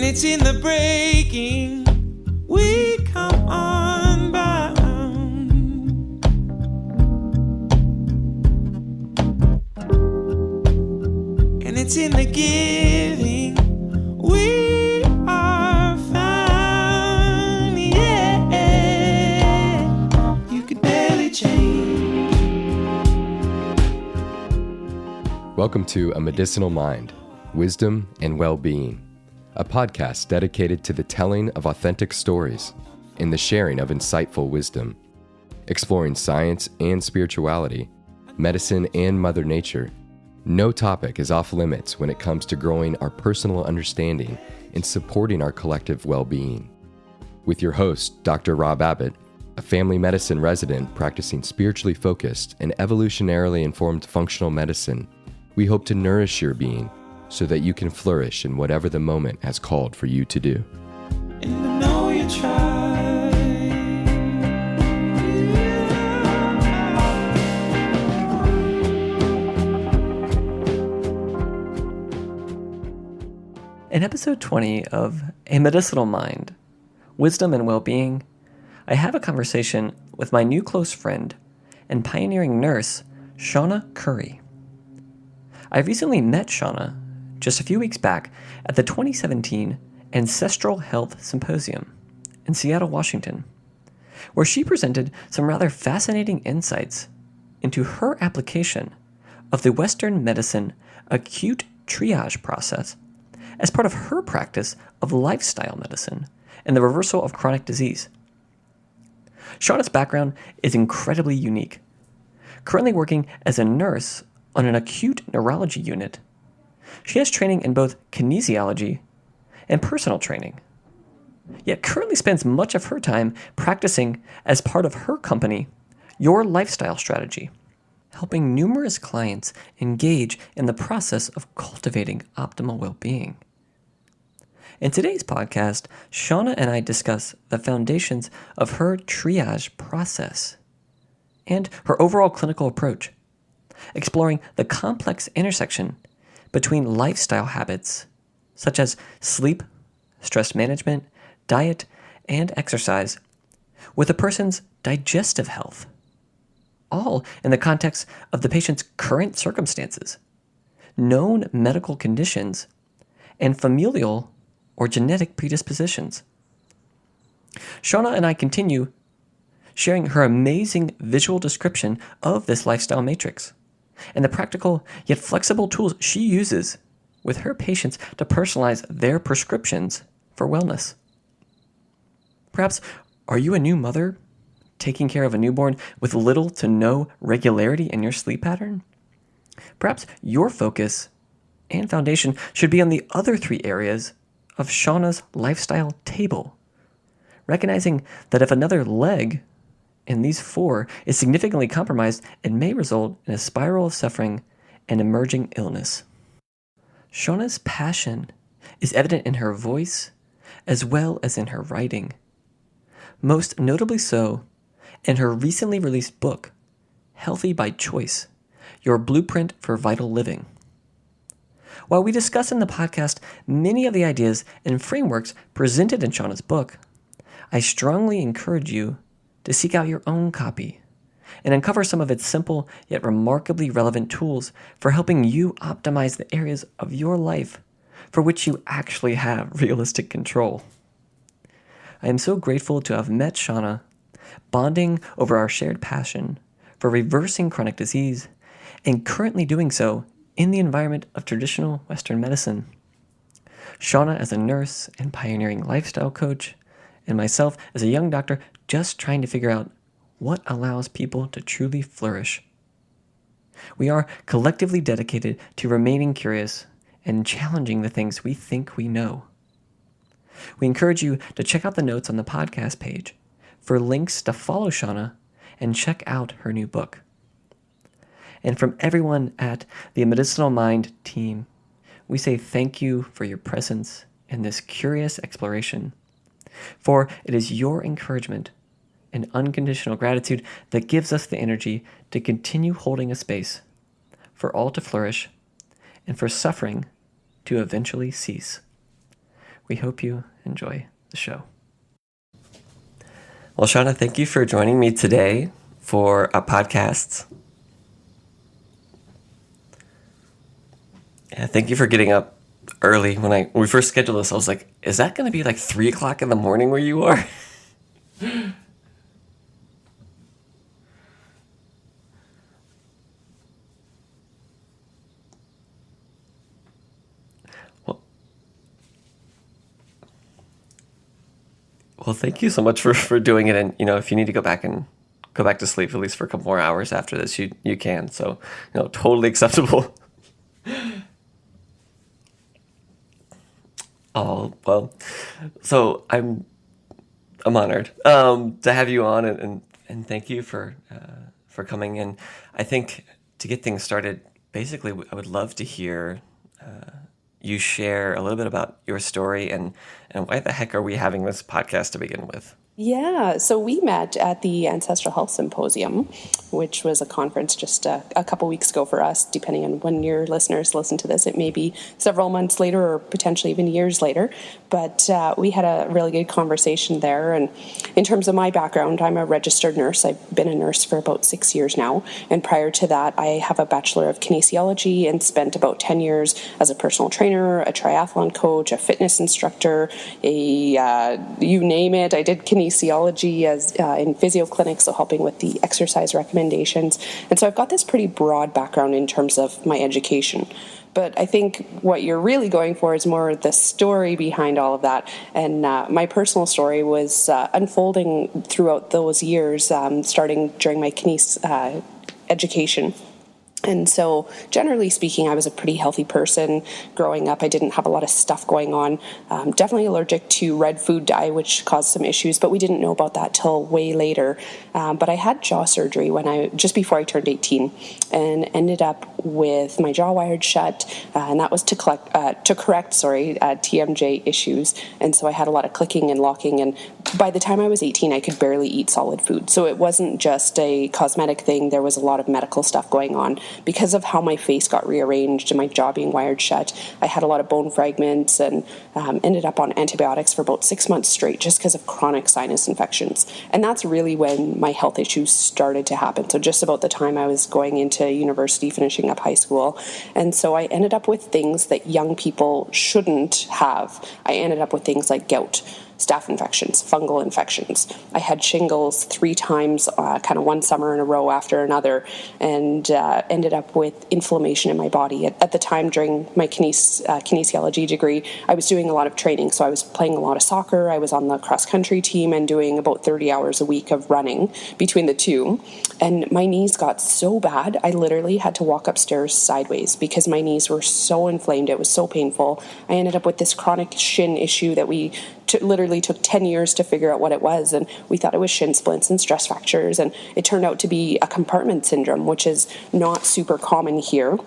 it's in the breaking we come unbound. And it's in the giving we are found. Yeah, you could barely change. Welcome to A Medicinal Mind, Wisdom and Well-Being, a podcast dedicated to the telling of authentic stories and the sharing of insightful wisdom, exploring science and spirituality, medicine and Mother Nature. No topic is off limits when it comes to growing our personal understanding and supporting our collective well-being. With your host, Dr. Rob Abbott, a family medicine resident practicing spiritually focused and evolutionarily informed functional medicine, we hope to nourish your being so that you can flourish in whatever the moment has called for you to do. And I know you tried. In episode 20 of A Medicinal Mind, Wisdom and Well-Being, I have a conversation with my new close friend and pioneering nurse, Shawna Curry. I recently met Shawna just a few weeks back at the 2017 Ancestral Health Symposium in Seattle, Washington, where she presented some rather fascinating insights into her application of the Western medicine acute triage process as part of her practice of lifestyle medicine and the reversal of chronic disease. Shawna's background is incredibly unique. Currently working as a nurse on an acute neurology unit, she has training in both kinesiology and personal training, yet currently spends much of her time practicing as part of her company, Your Lifestyle Strategy, helping numerous clients engage in the process of cultivating optimal well-being. In today's podcast, Shawna and I discuss the foundations of her triage process and her overall clinical approach, exploring the complex intersection between lifestyle habits such as sleep, stress management, diet, and exercise with a person's digestive health, all in the context of the patient's current circumstances, known medical conditions, and familial or genetic predispositions. Shawna and I continue sharing her amazing visual description of this lifestyle matrix and the practical yet flexible tools she uses with her patients to personalize their prescriptions for wellness. Perhaps, are you a new mother taking care of a newborn with little to no regularity in your sleep pattern? Perhaps your focus and foundation should be on the other three areas of Shawna's lifestyle table, recognizing that if another leg in these four is significantly compromised, it may result in a spiral of suffering and emerging illness. Shawna's passion is evident in her voice as well as in her writing, most notably so in her recently released book, Healthy by Choice, Your Blueprint for Vital Living. While we discuss in the podcast many of the ideas and frameworks presented in Shawna's book, I strongly encourage you to seek out your own copy and uncover some of its simple yet remarkably relevant tools for helping you optimize the areas of your life for which you actually have realistic control. I am so grateful to have met Shawna, bonding over our shared passion for reversing chronic disease, and currently doing so in the environment of traditional Western medicine. Shawna as a nurse and pioneering lifestyle coach, and myself as a young doctor just trying to figure out what allows people to truly flourish. We are collectively dedicated to remaining curious and challenging the things we think we know. We encourage you to check out the notes on the podcast page for links to follow Shawna and check out her new book. And from everyone at the Medicinal Mind team, we say thank you for your presence in this curious exploration, for it is your encouragement and unconditional gratitude that gives us the energy to continue holding a space for all to flourish and for suffering to eventually cease. We hope you enjoy the show. Well, Shawna, thank you for joining me today for a podcast. Yeah, thank you for getting up early. When we first scheduled this, I was like, is that going to be like 3 o'clock in the morning where you are? Well, thank you so much for doing it. And, if you need to go back to sleep at least for a couple more hours after this, you can. So, totally acceptable. Oh, well, so I'm honored to have you on, and thank you for coming in. I think to get things started, basically, I would love to hear you share a little bit about your story and why the heck are we having this podcast to begin with? Yeah, so we met at the Ancestral Health Symposium, which was a conference just a couple weeks ago for us. Depending on when your listeners listen to this, it may be several months later or potentially even years later. But we had a really good conversation there. And in terms of my background, I'm a registered nurse. I've been a nurse for about 6 years now. And prior to that, I have a Bachelor of Kinesiology and spent about 10 years as a personal trainer, a triathlon coach, a fitness instructor, you name it. I did kinesiology as in physio clinics, so helping with the exercise recommendations. And so I've got this pretty broad background in terms of my education. But I think what you're really going for is more the story behind all of that. And my personal story was unfolding throughout those years, starting during my kines education. And so, generally speaking, I was a pretty healthy person growing up. I didn't have a lot of stuff going on. Definitely allergic to red food dye, which caused some issues, but we didn't know about that till way later. But I had jaw surgery just before I turned 18, and ended up with my jaw wired shut, and that was to correct TMJ issues. And so I had a lot of clicking and locking, and by the time I was 18, I could barely eat solid food. So it wasn't just a cosmetic thing. There was a lot of medical stuff going on. Because of how my face got rearranged and my jaw being wired shut, I had a lot of bone fragments and ended up on antibiotics for about 6 months straight just because of chronic sinus infections. And that's really when my health issues started to happen. So just about the time I was going into university, finishing up high school. And so I ended up with things that young people shouldn't have. I ended up with things like gout, staph infections, fungal infections. I had shingles 3 times, kind of one summer in a row after another, and ended up with inflammation in my body. At the time, during my kinesiology degree, I was doing a lot of training. So I was playing a lot of soccer. I was on the cross-country team and doing about 30 hours a week of running between the two. And my knees got so bad, I literally had to walk upstairs sideways because my knees were so inflamed. It was so painful. I ended up with this chronic shin issue that we literally took 10 years to figure out what it was, and we thought it was shin splints and stress fractures, and it turned out to be a compartment syndrome, which is not super common here.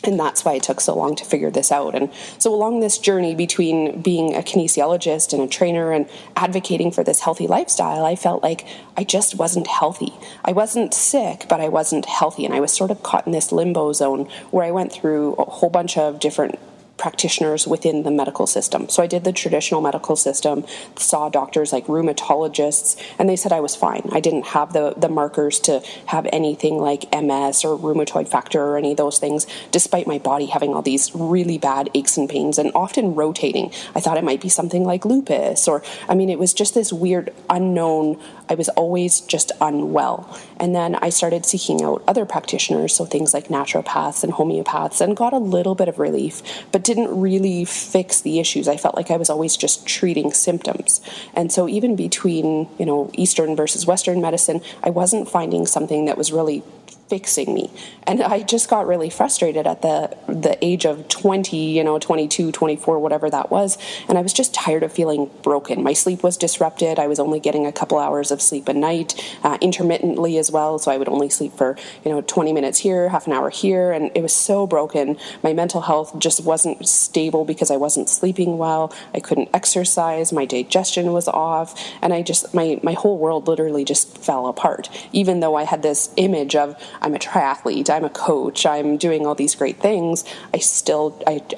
And that's why it took so long to figure this out. And so along this journey between being a kinesiologist and a trainer and advocating for this healthy lifestyle, I felt like I just wasn't healthy. I wasn't sick, but I wasn't healthy. And I was sort of caught in this limbo zone where I went through a whole bunch of different practitioners within the medical system. So I did the traditional medical system, saw doctors like rheumatologists, and they said I was fine. I didn't have the markers to have anything like MS or rheumatoid factor or any of those things, despite my body having all these really bad aches and pains and often rotating. I thought it might be something like lupus, it was just this weird unknown. I was always just unwell. And then I started seeking out other practitioners, so things like naturopaths and homeopaths, and got a little bit of relief, but didn't really fix the issues. I felt like I was always just treating symptoms. And so even between, Eastern versus Western medicine, I wasn't finding something that was really fixing me. And I just got really frustrated at the age of 20, 22, 24, whatever that was. And I was just tired of feeling broken. My sleep was disrupted. I was only getting a couple hours of sleep a night, intermittently as well. So I would only sleep for, 20 minutes here, half an hour here. And it was so broken. My mental health just wasn't stable because I wasn't sleeping well. I couldn't exercise. My digestion was off. And my whole world literally just fell apart. Even though I had this image of, I'm a triathlete, I'm a coach, I'm doing all these great things, I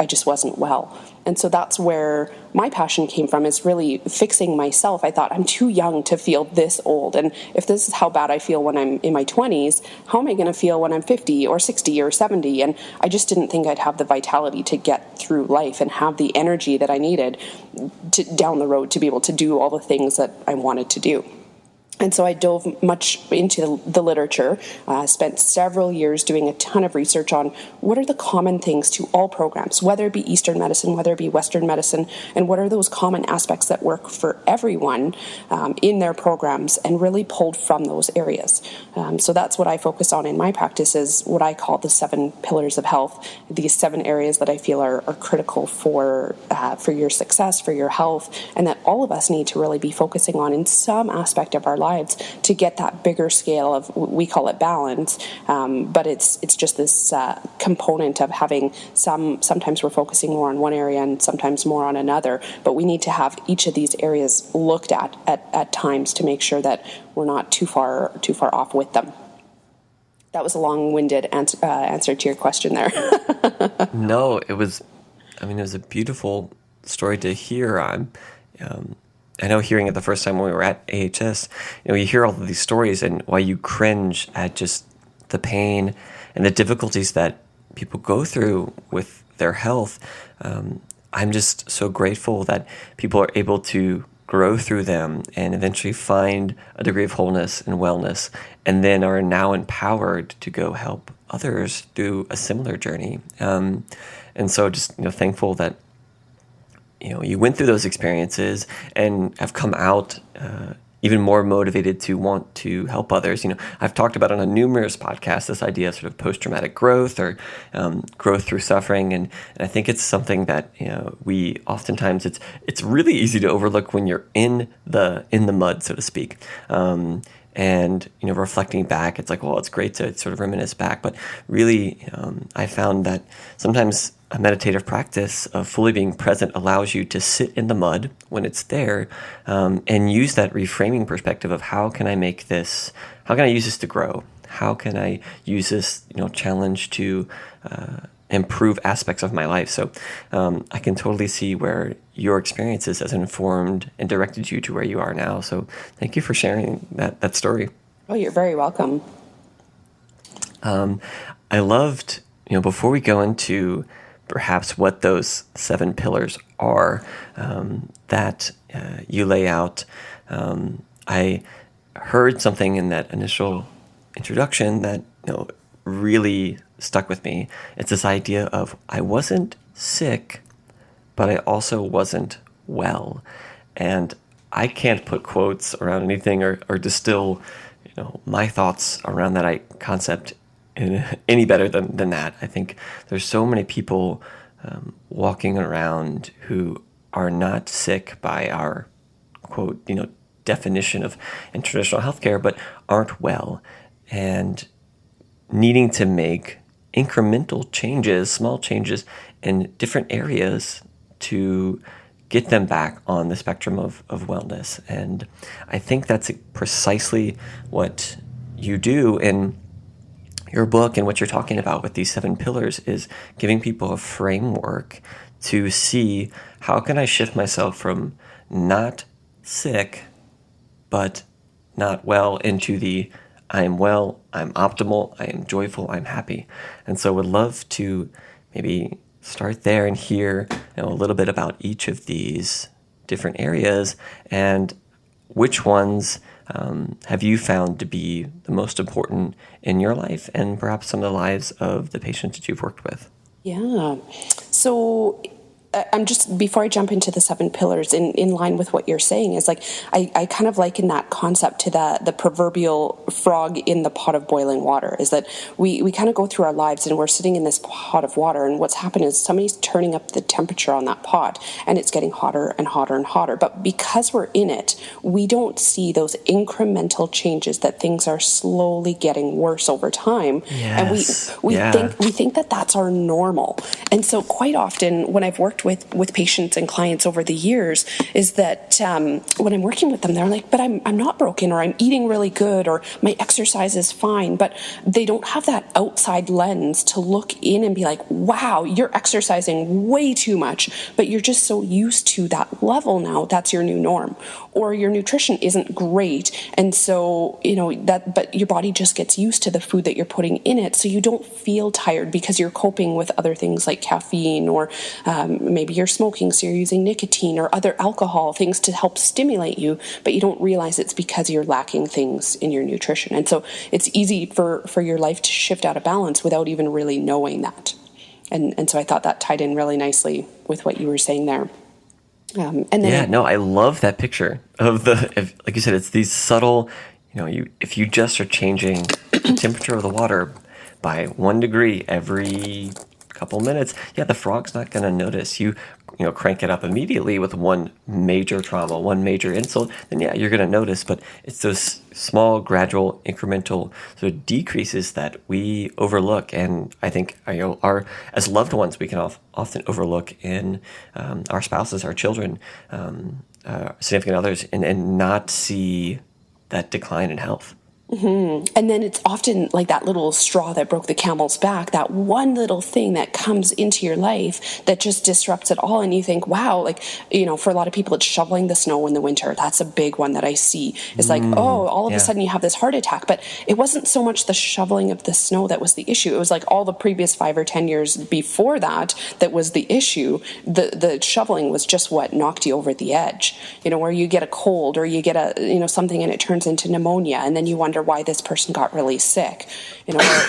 just wasn't well. And so that's where my passion came from, is really fixing myself. I thought, I'm too young to feel this old. And if this is how bad I feel when I'm in my 20s, how am I going to feel when I'm 50 or 60 or 70? And I just didn't think I'd have the vitality to get through life and have the energy that I needed down the road to be able to do all the things that I wanted to do. And so I dove much into the literature, spent several years doing a ton of research on what are the common things to all programs, whether it be Eastern medicine, whether it be Western medicine, and what are those common aspects that work for everyone in their programs, and really pulled from those areas. So that's what I focus on in my practice, is what I call the 7 pillars of health, these 7 areas that I feel are critical for your success, for your health, and that all of us need to really be focusing on in some aspect of our lives to get that bigger scale of, we call it balance, but it's just this component of having sometimes we're focusing more on one area and sometimes more on another, but we need to have each of these areas looked at times to make sure that we're not too far off with them. That was a long-winded answer to your question there. No, it was a beautiful story to hear. I know hearing it the first time when we were at AHS, you hear all of these stories, and while you cringe at just the pain and the difficulties that people go through with their health, I'm just so grateful that people are able to grow through them and eventually find a degree of wholeness and wellness, and then are now empowered to go help others through a similar journey. And so just thankful that you went through those experiences and have come out even more motivated to want to help others. I've talked about on a numerous podcasts this idea of sort of post-traumatic growth, or growth through suffering, and I think it's something that we oftentimes it's really easy to overlook when you're in the mud, so to speak. And reflecting back, it's like, well, it's great to sort of reminisce back, but really, I found that sometimes a meditative practice of fully being present allows you to sit in the mud when it's there, and use that reframing perspective of how can I use this to grow? How can I use this, challenge to improve aspects of my life? So I can totally see where your experiences has informed and directed you to where you are now. So thank you for sharing that story. Oh, you're very welcome. I loved, before we go into perhaps what those 7 pillars are that you lay out, I heard something in that initial introduction that really stuck with me. It's this idea of, I wasn't sick, but I also wasn't well. And I can't put quotes around anything or distill my thoughts around that concept any better than that. I think there's so many people walking around who are not sick by our quote, definition of in traditional healthcare, but aren't well and needing to make incremental changes, small changes in different areas to get them back on the spectrum of wellness. And I think that's precisely what you do in your book, and what you're talking about with these 7 pillars is giving people a framework to see, how can I shift myself from not sick but not well into the I am well, I'm optimal, I am joyful, I'm happy. And so would love to maybe start there and hear a little bit about each of these different areas, and which ones have you found to be the most important in your life, and perhaps some of the lives of the patients that you've worked with? Yeah. So I'm just, before I jump into the 7 pillars, in line with what you're saying, is like, I kind of liken that concept to the proverbial frog in the pot of boiling water, is that we kind of go through our lives and we're sitting in this pot of water, and what's happened is somebody's turning up the temperature on that pot, and it's getting hotter and hotter and hotter. But because we're in it, we don't see those incremental changes, that things are slowly getting worse over time. Yes. And we think that that's our normal. And so quite often when I've worked with patients and clients over the years is that when I'm working with them, they're like, but I'm not broken, or I'm eating really good, or my exercise is fine. But they don't have that outside lens to look in and be like, wow, you're exercising way too much, but you're just so used to that level now. That's your new norm. Or your nutrition isn't great. And so, but your body just gets used to the food that you're putting in it. So you don't feel tired because you're coping with other things like caffeine, or maybe you're smoking, so you're using nicotine or other alcohol, things to help stimulate you, but you don't realize it's because you're lacking things in your nutrition. And so it's easy for your life to shift out of balance without even really knowing that. And so I thought that tied in really nicely with what you were saying there. And then I love that picture of like you said, it's these subtle, if you just are changing the temperature of the water by 1 degree every couple minutes, the frog's not going to notice. You crank it up immediately with one major trauma, one major insult, then you're going to notice. But it's those small, gradual, incremental sort of decreases that we overlook, and I think our as loved ones we can often overlook in our spouses, our children, significant others, and not see that decline in health. Mm-hmm. And then it's often like that little straw that broke the camel's back, that one little thing that comes into your life that just disrupts it all. And you think, wow, for a lot of people, it's shoveling the snow in the winter. That's a big one that I see. It's like, all of a sudden you have this heart attack. But it wasn't so much the shoveling of the snow that was the issue. It was like all the previous 5 or 10 years before that was the issue. The shoveling was just what knocked you over the edge, where you get a cold or you get something and it turns into pneumonia. And then you wonder why this person got really sick,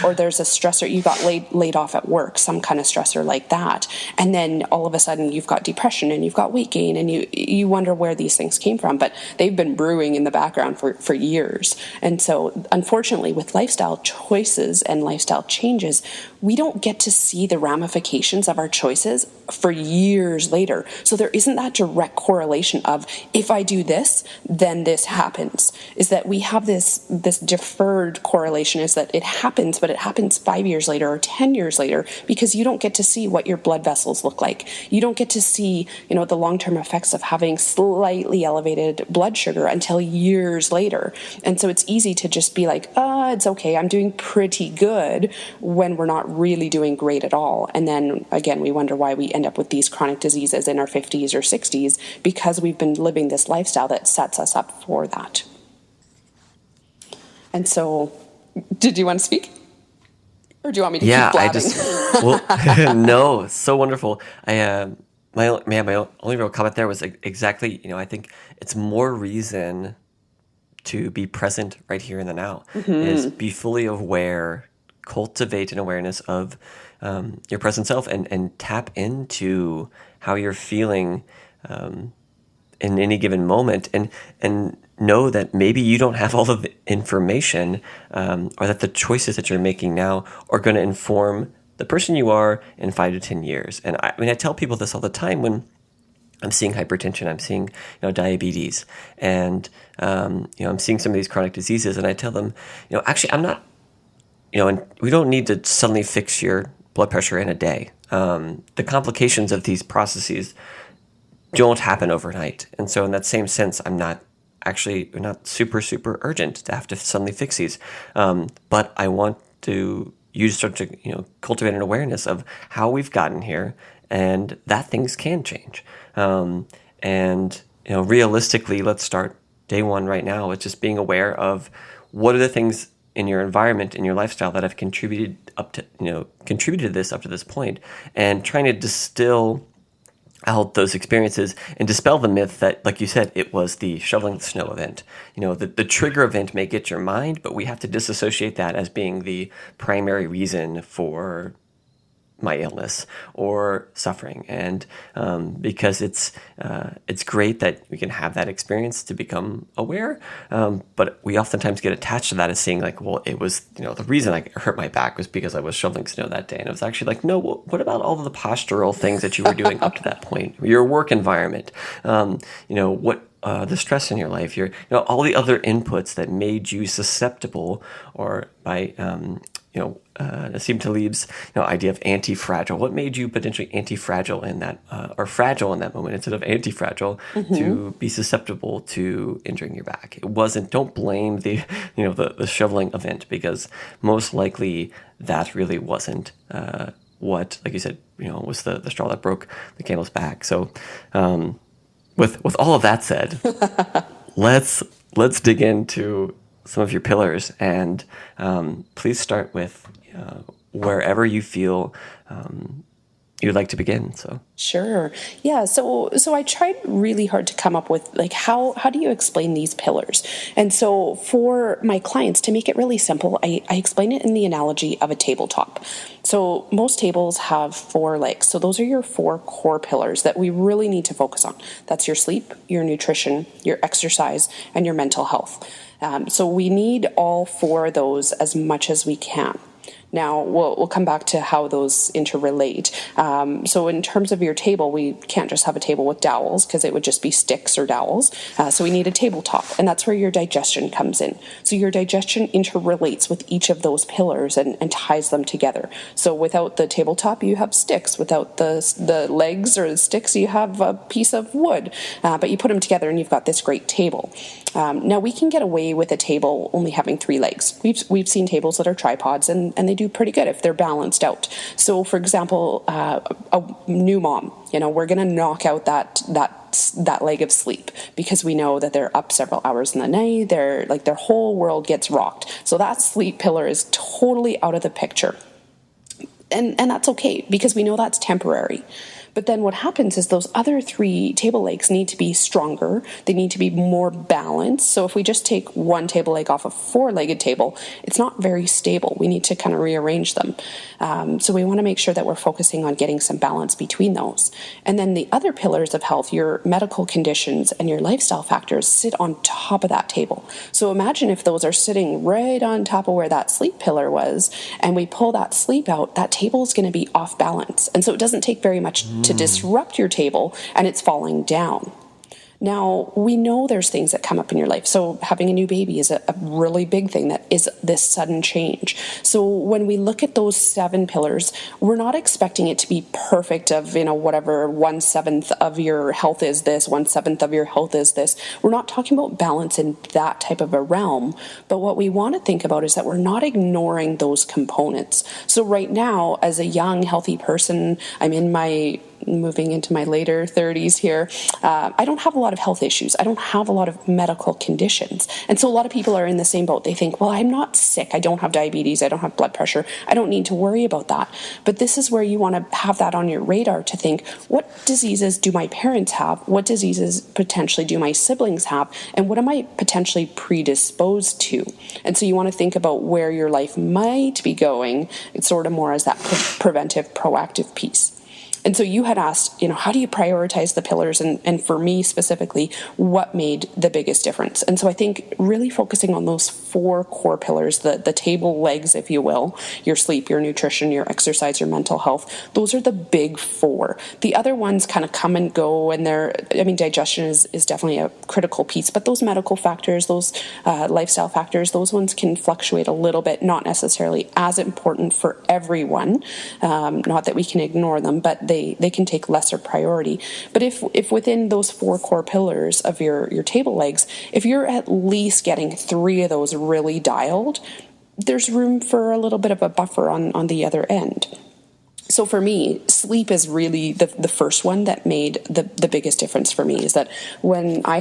or there's a stressor, you got laid off at work, some kind of stressor like that, and then all of a sudden you've got depression and you've got weight gain, and you wonder where these things came from, but they've been brewing in the background for years. And so unfortunately, with lifestyle choices and lifestyle changes, we don't get to see the ramifications of our choices for years later. So there isn't that direct correlation of, if I do this, then this happens. Is that we have this deferred correlation, is that it happens, but it happens 5 years later or 10 years later, because you don't get to see what your blood vessels look like. You don't get to see, the long-term effects of having slightly elevated blood sugar until years later. And so it's easy to just be like, it's okay, I'm doing pretty good, when we're not really doing great at all. And then again, we wonder why we end up with these chronic diseases in our 50s or 60s, because we've been living this lifestyle that sets us up for that. And so, did you want to speak? Or do you want me to keep blabbing? No, so wonderful. My only real comment there was exactly, I think it's more reason to be present right here in the now, is be fully aware, cultivate an awareness of your present self, and tap into how you're feeling in any given moment, and know that maybe you don't have all of the information, or that the choices that you're making now are going to inform the person you are in 5 to 10 years. And I tell people this all the time when I'm seeing hypertension, I'm seeing diabetes, and I'm seeing some of these chronic diseases, and I tell them, actually, I'm not, and we don't need to suddenly fix your blood pressure in a day. The complications of these processes don't happen overnight, and so in that same sense, I'm not super urgent to have to suddenly fix these, but I want you to start to cultivate an awareness of how we've gotten here, and that things can change. And realistically, let's start day one right now with just being aware of what are the things in your environment, in your lifestyle, that have contributed to this up to this point, and trying to distill out those experiences and dispel the myth that, like you said, it was the shoveling the snow event. The trigger event may get your mind, but we have to disassociate that as being the primary reason for my illness or suffering. And because it's great that we can have that experience to become aware, but we oftentimes get attached to that as saying like, well, it was, the reason I hurt my back was because I was shoveling snow that day. And it was actually like, no, what about all of the postural things that you were doing up to that point? Your work environment, the stress in your life, all the other inputs that made you susceptible, or by Nassim Taleb's, idea of anti-fragile. What made you potentially anti-fragile in that, or fragile in that moment instead of anti-fragile to be susceptible to injuring your back? It wasn't. Don't blame the shoveling event, because most likely that really wasn't what, like you said, was the straw that broke the camel's back. So, with all of that said, let's dig into some of your pillars, and please start with wherever you feel you'd like to begin. So sure, yeah. So I tried really hard to come up with like how do you explain these pillars? And so for my clients, to make it really simple, I explain it in the analogy of a tabletop. So most tables have 4 legs. So those are your 4 core pillars that we really need to focus on. That's your sleep, your nutrition, your exercise, and your mental health. So we need all 4 of those as much as we can. Now, we'll come back to how those interrelate. So in terms of your table, we can't just have a table with dowels because it would just be sticks or dowels. So we need a tabletop, and that's where your digestion comes in. So your digestion interrelates with each of those pillars and ties them together. So without the tabletop, you have sticks. Without the legs or the sticks, you have a piece of wood. But you put them together and you've got this great table. Now, we can get away with a table only having 3 legs. We've seen tables that are tripods, and they do pretty good if they're balanced out. So, for example, a new mom, we're going to knock out that leg of sleep because we know that they're up several hours in the night. Their whole world gets rocked. So that sleep pillar is totally out of the picture. And that's okay because we know that's temporary. But then what happens is those other 3 table legs need to be stronger. They need to be more balanced. So if we just take one table leg off a 4-legged table, it's not very stable. We need to kind of rearrange them. So we want to make sure that we're focusing on getting some balance between those. And then the other pillars of health, your medical conditions and your lifestyle factors, sit on top of that table. So imagine if those are sitting right on top of where that sleep pillar was, and we pull that sleep out, that table is going to be off balance. And so it doesn't take very much to disrupt your table, and it's falling down. Now, we know there's things that come up in your life. So having a new baby is a really big thing that is this sudden change. So when we look at those 7 pillars, we're not expecting it to be perfect of, whatever 1/7 of your health is this, 1/7 of your health is this. We're not talking about balance in that type of a realm. But what we want to think about is that we're not ignoring those components. So right now, as a young, healthy person, I'm moving into my later 30s here. I don't have a lot of health issues. I don't have a lot of medical conditions. And so a lot of people are in the same boat. They think, well, I'm not sick. I don't have diabetes. I don't have blood pressure. I don't need to worry about that. But this is where you want to have that on your radar to think, what diseases do my parents have? What diseases potentially do my siblings have? And what am I potentially predisposed to? And so you want to think about where your life might be going. It's sort of more as that preventive, proactive piece. And so you had asked, how do you prioritize the pillars? And for me specifically, what made the biggest difference? And so I think really focusing on those 4 core pillars, the table legs, if you will, your sleep, your nutrition, your exercise, your mental health, those are the big 4. The other ones kind of come and go, and digestion is definitely a critical piece, but those medical factors, those lifestyle factors, those ones can fluctuate a little bit, not necessarily as important for everyone. Not that we can ignore them, but they can take lesser priority. But if within those 4 core pillars of your table legs, if you're at least getting 3 of those really dialed, there's room for a little bit of a buffer on the other end. So for me, sleep is really the first one that made the biggest difference for me. Is that when I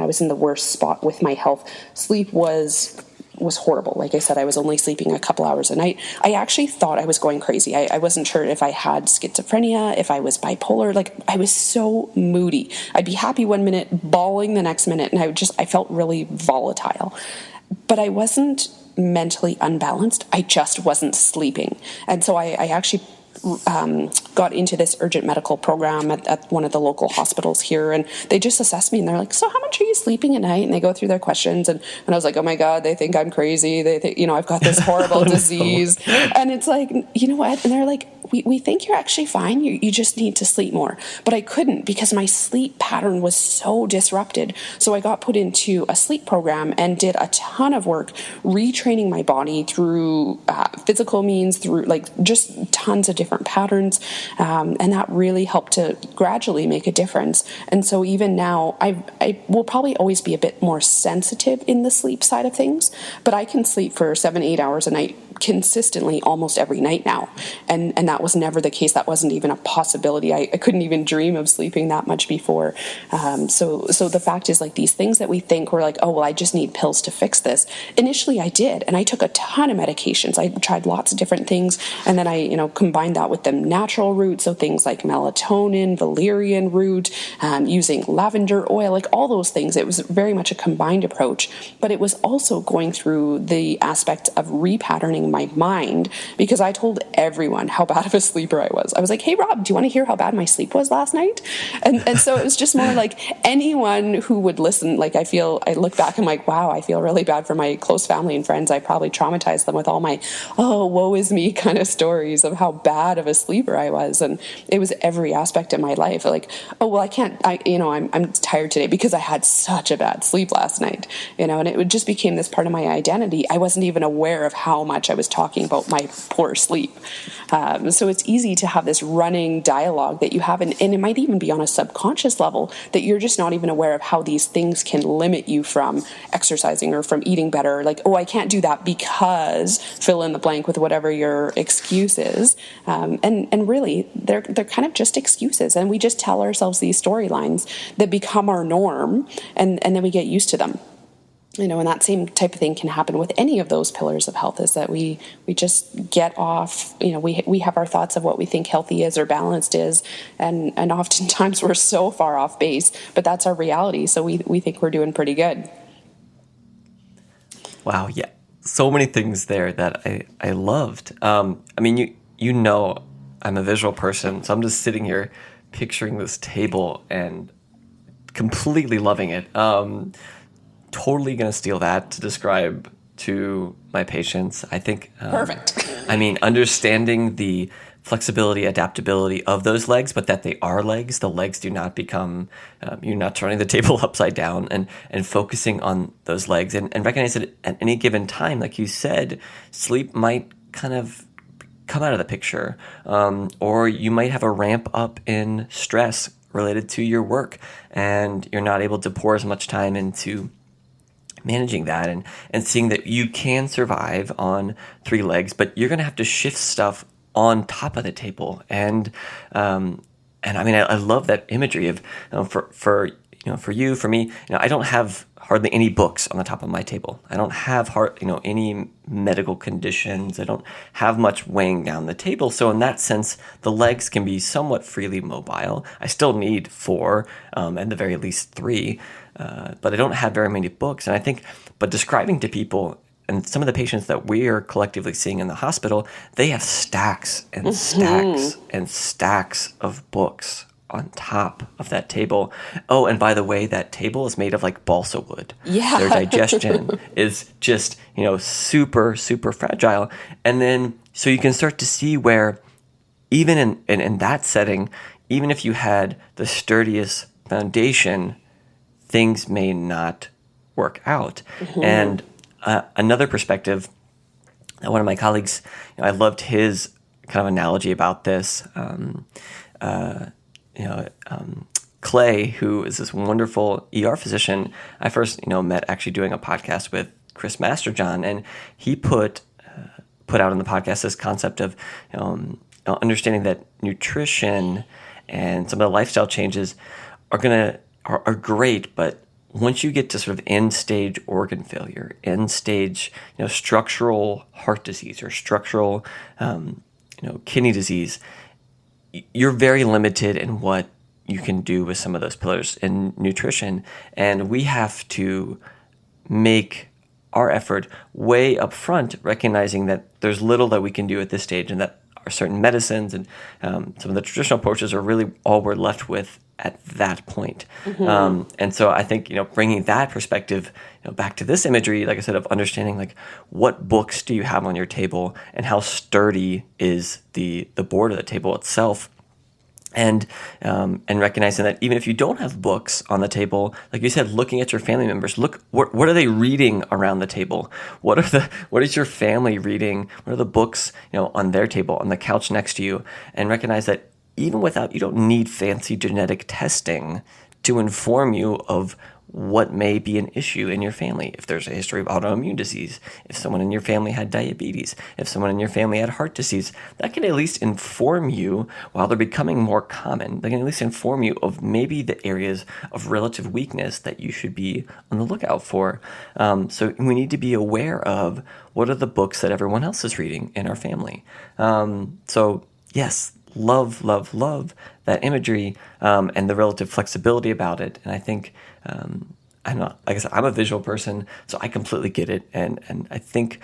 was in the worst spot with my health, sleep was horrible. Like I said, I was only sleeping a couple hours a night. I actually thought I was going crazy. I wasn't sure if I had schizophrenia, if I was bipolar. Like, I was so moody. I'd be happy one minute, bawling the next minute, and I felt really volatile. But I wasn't mentally unbalanced. I just wasn't sleeping. And so I actually got into this urgent medical program at one of the local hospitals here, and they just assessed me, and they're like, so how much are you sleeping at night? And they go through their questions, and I was like, oh my God, they think I'm crazy. They think, I've got this horrible disease. And it's like, you know what? And they're like, we think you're actually fine. You just need to sleep more. But I couldn't because my sleep pattern was so disrupted. So I got put into a sleep program and did a ton of work retraining my body through physical means, through like just tons of different patterns. And that really helped to gradually make a difference. And so even now, I will probably always be a bit more sensitive in the sleep side of things, but I can sleep for 7-8 hours a night consistently almost every night now. And that was never the case. That wasn't even a possibility. I couldn't even dream of sleeping that much before. So the fact is, like, these things that we think we're like, oh, well, I just need pills to fix this. Initially I did, and I took a ton of medications. I tried lots of different things, and then I, combined that with the natural roots. So things like melatonin, valerian root, using lavender oil, like all those things. It was very much a combined approach, but it was also going through the aspect of repatterning my mind, because I told everyone how bad of a sleeper I was. I was like, hey, Rob, do you want to hear how bad my sleep was last night? And so it was just more like anyone who would listen. Like, I look back and I'm like, wow, I feel really bad for my close family and friends. I probably traumatized them with all my, oh, woe is me kind of stories of how bad of a sleeper I was. And it was every aspect of my life. Like, oh, well, I'm tired today because I had such a bad sleep last night, and it just became this part of my identity. I wasn't even aware of how much I was talking about my poor sleep. So it's easy to have this running dialogue that you have, and it might even be on a subconscious level that you're just not even aware of how these things can limit you from exercising or from eating better. Like, oh, I can't do that because fill in the blank with whatever your excuse is. And really, they're kind of just excuses, and we just tell ourselves these storylines that become our norm, and then we get used to them. And that same type of thing can happen with any of those pillars of health, is that we just get off, we have our thoughts of what we think healthy is or balanced is, and oftentimes we're so far off base, but that's our reality. So we think we're doing pretty good. Wow, yeah. So many things there that I loved. I'm a visual person, so I'm just sitting here picturing this table and completely loving it. Totally going to steal that to describe to my patients. I think Perfect. Understanding the flexibility, adaptability of those legs, but that they are legs. The legs do not become, you're not turning the table upside down, and focusing on those legs and recognize that at any given time, like you said, sleep might kind of come out of the picture, or you might have a ramp up in stress related to your work, and you're not able to pour as much time into managing that and seeing that you can survive on 3 legs, but you're going to have to shift stuff on top of the table. And I love that imagery of, for you, for me, I don't have hardly any books on the top of my table. I don't have any medical conditions. I don't have much weighing down the table. So in that sense, the legs can be somewhat freely mobile. I still need 4, at the very least 3, but I don't have very many books. And I think, but describing to people, and some of the patients that we are collectively seeing in the hospital, they have stacks and stacks and stacks of books on top of that table. Oh, and by the way, that table is made of like balsa wood. Yeah. Their digestion is just, super, super fragile. And then, so you can start to see where even in that setting, even if you had the sturdiest foundation, things may not work out. And another perspective, one of my colleagues, I loved his kind of analogy about this. Clay, who is this wonderful ER physician, I first, met actually doing a podcast with Chris Masterjohn, and he put out in the podcast this concept of understanding that nutrition and some of the lifestyle changes are great, but once you get to sort of end-stage organ failure, end-stage, structural heart disease or structural, kidney disease, you're very limited in what you can do with some of those pillars in nutrition. And we have to make our effort way up front, recognizing that there's little that we can do at this stage, and that our certain medicines and some of the traditional approaches are really all we're left with at that point. And so I think, bringing that perspective, back to this imagery, like I said, of understanding like what books do you have on your table and how sturdy is the board of the table itself. And recognizing that even if you don't have books on the table, like you said, looking at your family members, look, what are they reading around the table? What is your family reading? What are the books, on their table, on the couch next to you? And recognize that even you don't need fancy genetic testing to inform you of what may be an issue in your family. If there's a history of autoimmune disease, if someone in your family had diabetes, if someone in your family had heart disease, that can at least inform you, while they're becoming more common, they can at least inform you of maybe the areas of relative weakness that you should be on the lookout for. So we need to be aware of what are the books that everyone else is reading in our family. So yes, love that imagery and the relative flexibility about it. And I think like I said, I'm a visual person, so I completely get it. And I think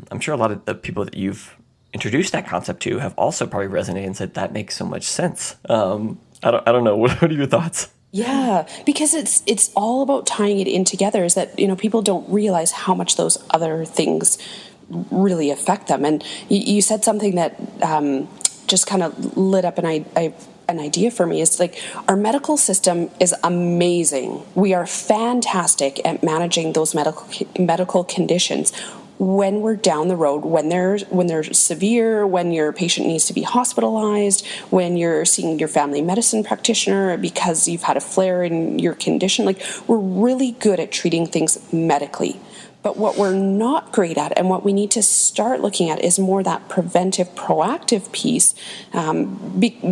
I'm sure a lot of the people that you've introduced that concept to have also probably resonated and said that makes so much sense. I don't know. What are your thoughts? Yeah, because it's all about tying it in together. Is that people don't realize how much those other things really affect them. And you said something that just kind of lit up an idea for me. Is like, our medical system is amazing. We are fantastic at managing those medical conditions. When we're down the road, when they're severe, when your patient needs to be hospitalized, when you're seeing your family medicine practitioner because you've had a flare in your condition, like, we're really good at treating things medically. But what we're not great at, and what we need to start looking at, is more that preventive, proactive piece,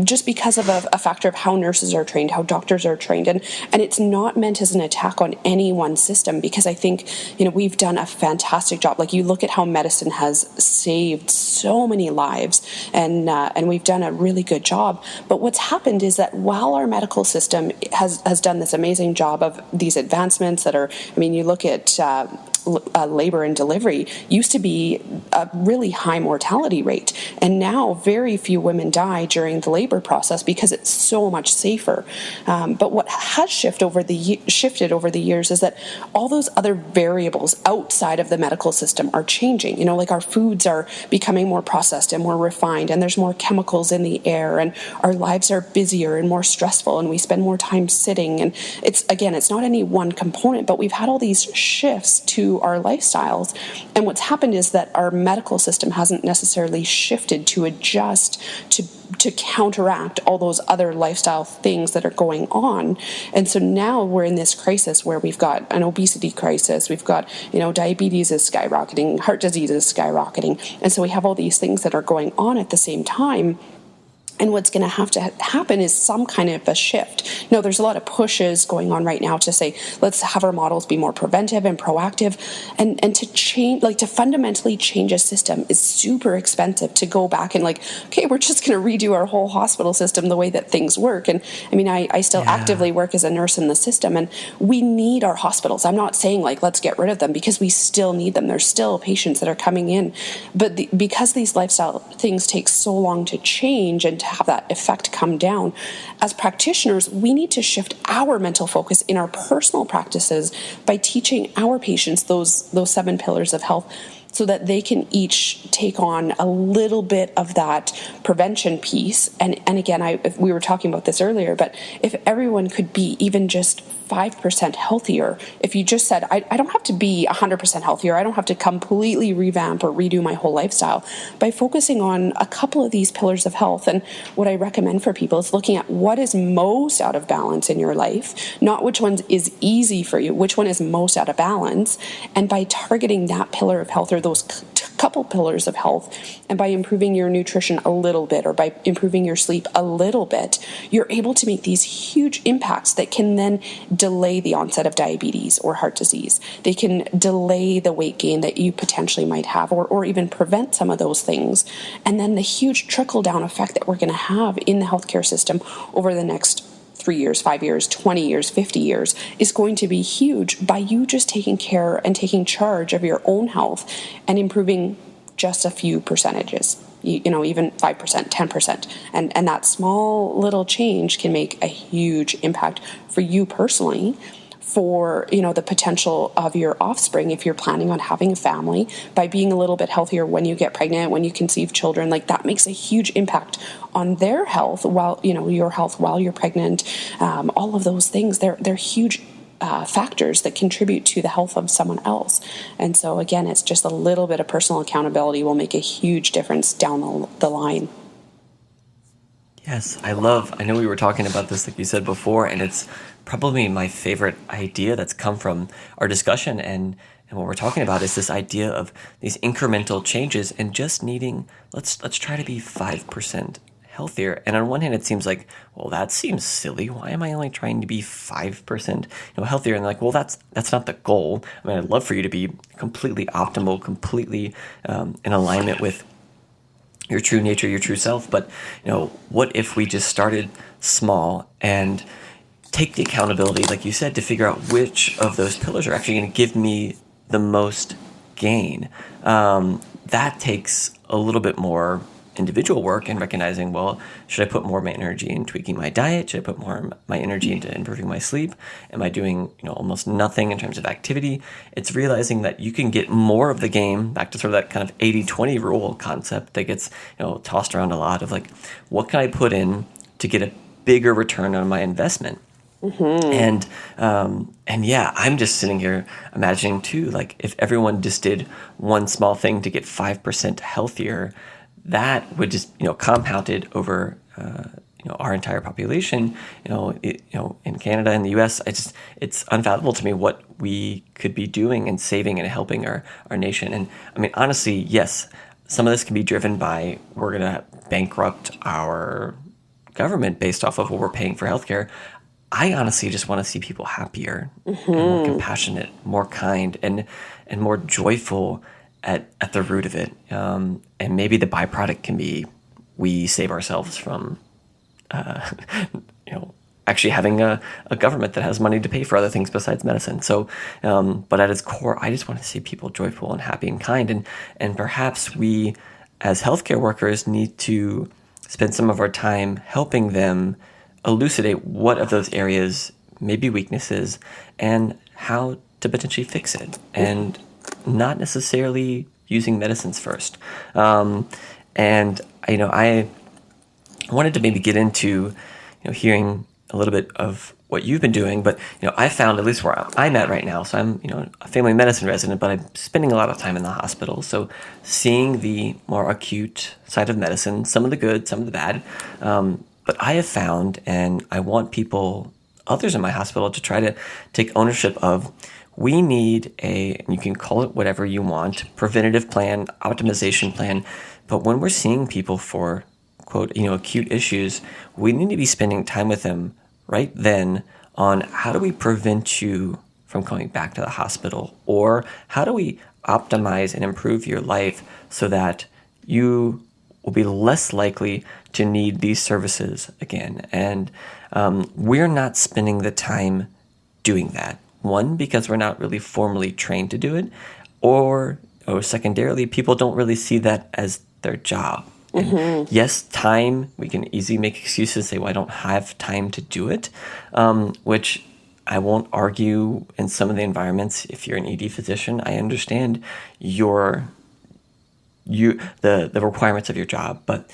just because of a factor of how nurses are trained, how doctors are trained. And it's not meant as an attack on any one system, because I think, we've done a fantastic job. Like, you look at how medicine has saved so many lives, and we've done a really good job. But what's happened is that while our medical system has done this amazing job of these advancements that are, you look at labor and delivery, used to be a really high mortality rate, and now very few women die during the labor process because it's so much safer. But what has shifted over the years is that all those other variables outside of the medical system are changing. Like, our foods are becoming more processed and more refined, and there's more chemicals in the air, and our lives are busier and more stressful, and we spend more time sitting. And it's not any one component, but we've had all these shifts to our lifestyles. And what's happened is that our medical system hasn't necessarily shifted to adjust to counteract all those other lifestyle things that are going on. And so now we're in this crisis where we've got an obesity crisis, we've got, diabetes is skyrocketing, heart disease is skyrocketing. And so we have all these things that are going on at the same time. And what's going to have to happen is some kind of a shift. There's a lot of pushes going on right now to say, let's have our models be more preventive and proactive, and to change, like, to fundamentally change a system is super expensive. To go back and okay, we're just going to redo our whole hospital system the way that things work. And I still actively work as a nurse in the system, and we need our hospitals. I'm not saying let's get rid of them, because we still need them. There's still patients that are coming in, but because these lifestyle things take so long to change and to have that effect come down, as practitioners, we need to shift our mental focus in our personal practices by teaching our patients those 7 pillars of health, so that they can each take on a little bit of that prevention piece. And again, we were talking about this earlier, but if everyone could be even just 5% healthier, if you just said, I don't have to be 100% healthier, I don't have to completely revamp or redo my whole lifestyle, by focusing on a couple of these pillars of health. And what I recommend for people is looking at what is most out of balance in your life, not which one is easy for you, which one is most out of balance. And by targeting that pillar of health, or those couple pillars of health, and by improving your nutrition a little bit, or by improving your sleep a little bit, you're able to make these huge impacts that can then delay the onset of diabetes or heart disease. They can delay the weight gain that you potentially might have, or even prevent some of those things. And then the huge trickle-down effect that we're going to have in the healthcare system over the next 3 years, 5 years, 20 years, 50 years is going to be huge, by you just taking care and taking charge of your own health and improving just a few percentages. even 5%, 10%. And that small little change can make a huge impact for you personally, for the potential of your offspring if you're planning on having a family, by being a little bit healthier when you get pregnant, when you conceive children. Like, that makes a huge impact on their health, while your health while you're pregnant. All of those things, they're huge factors that contribute to the health of someone else. And so again, it's just a little bit of personal accountability will make a huge difference down the line. Yes, I know we were talking about this, like you said before, and it's probably my favorite idea that's come from our discussion. And what we're talking about is this idea of these incremental changes and just needing, let's try to be 5% healthier. And on one hand, it seems like, well, that seems silly. Why am I only trying to be 5% healthier? And like, well, that's not the goal. I mean, I'd love for you to be completely optimal, completely in alignment with your true nature, your true self. But what if we just started small and take the accountability, like you said, to figure out which of those pillars are actually going to give me the most gain? That takes a little bit more individual work and recognizing, well, should I put more of my energy in tweaking my diet? Should I put more of my energy into improving my sleep? Am I doing almost nothing in terms of activity? It's realizing that you can get more of the game, back to sort of that kind of 80-20 rule concept that gets tossed around a lot, of like, what can I put in to get a bigger return on my investment? And yeah, I'm just sitting here imagining too, like, if everyone just did one small thing to get 5% healthier, that would just compounded over our entire population. In Canada and the U.S., it's unfathomable to me what we could be doing and saving and helping our nation. And I mean, honestly, yes, some of this can be driven by, we're going to bankrupt our government based off of what we're paying for healthcare. I honestly just want to see people happier and more compassionate, more kind, and more joyful at the root of it. And maybe the byproduct can be, we save ourselves from, actually having a government that has money to pay for other things besides medicine. So, but at its core, I just want to see people joyful and happy and kind. And perhaps we, as healthcare workers, need to spend some of our time helping them elucidate what of those areas may be weaknesses and how to potentially fix it, and not necessarily using medicines first. And I wanted to maybe get into hearing a little bit of what you've been doing, but I found, at least where I'm at right now, so I'm a family medicine resident, but I'm spending a lot of time in the hospital, so seeing the more acute side of medicine, some of the good, some of the bad. But I have found, and I want others in my hospital, to try to take ownership of, we need and you can call it whatever you want, preventative plan, optimization plan. But when we're seeing people for, quote, acute issues, we need to be spending time with them right then on, how do we prevent you from coming back to the hospital? Or how do we optimize and improve your life so that you will be less likely to need these services again? And we're not spending the time doing that. One, because we're not really formally trained to do it, or secondarily, people don't really see that as their job. And yes, time, we can easily make excuses, say, well, I don't have time to do it, which I won't argue. In some of the environments, if you're an ED physician, I understand the requirements of your job. But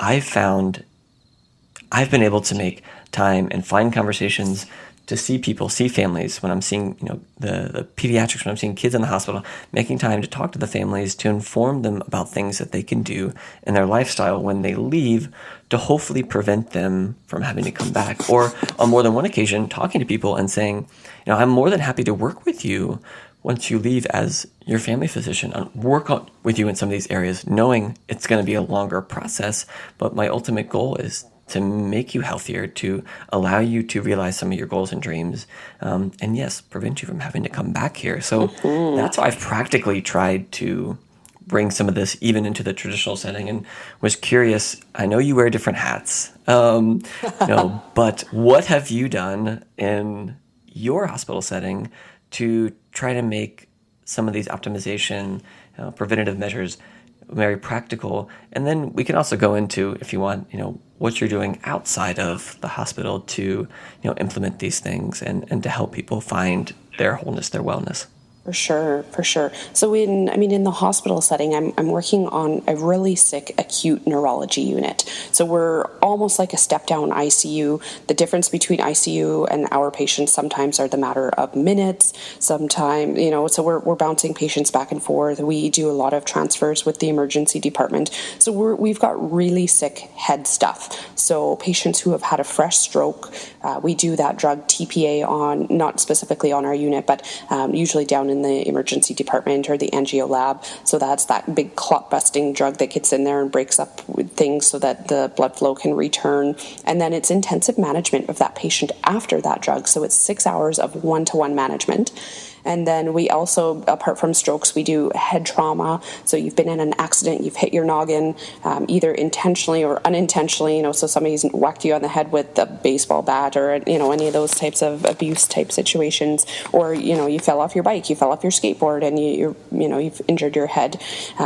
I've been able to make time and find conversations to see people, see families, when I'm seeing, the pediatrics, when I'm seeing kids in the hospital, making time to talk to the families, to inform them about things that they can do in their lifestyle when they leave, to hopefully prevent them from having to come back. Or on more than one occasion, talking to people and saying, I'm more than happy to work with you once you leave as your family physician, work with you in some of these areas, knowing it's going to be a longer process, but my ultimate goal is to make you healthier, to allow you to realize some of your goals and dreams, and yes, prevent you from having to come back here. So that's why I've practically tried to bring some of this even into the traditional setting, and was curious. I know you wear different hats, but what have you done in your hospital setting to try to make some of these optimization, preventative measures very practical. And then we can also go into, if you want, what you're doing outside of the hospital to, implement these things and to help people find their wholeness, their wellness. For sure. So in the hospital setting, I'm working on a really sick acute neurology unit. So we're almost like a step down ICU. The difference between ICU and our patients sometimes are the matter of minutes. Sometimes, so we're bouncing patients back and forth. We do a lot of transfers with the emergency department. So we've got really sick head stuff. So patients who have had a fresh stroke, we do that drug TPA on, not specifically on our unit, but usually down in the emergency department or the angio lab. So that's that big clot busting drug that gets in there and breaks up things so that the blood flow can return. And then it's intensive management of that patient after that drug. So it's 6 hours of one-to-one management. And then we also, apart from strokes, we do head trauma. So you've been in an accident, you've hit your noggin, either intentionally or unintentionally, so somebody's whacked you on the head with a baseball bat or, any of those types of abuse type situations. Or, you fell off your bike, you fell off your skateboard and you've injured your head.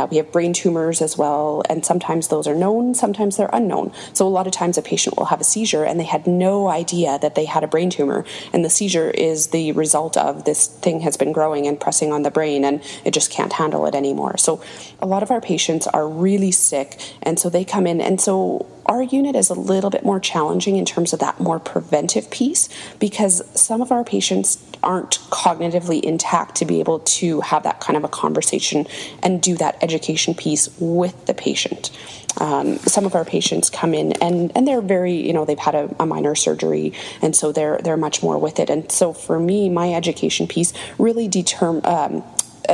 We have brain tumors as well. And sometimes those are known, sometimes they're unknown. So a lot of times a patient will have a seizure and they had no idea that they had a brain tumor. And the seizure is the result of this thing has been growing and pressing on the brain and it just can't handle it anymore. So a lot of our patients are really sick and so they come in, and so our unit is a little bit more challenging in terms of that more preventive piece because some of our patients aren't cognitively intact to be able to have that kind of a conversation and do that education piece with the patient. Some of our patients come in and they're very, they've had a minor surgery, and so they're much more with it. And so for me, my education piece really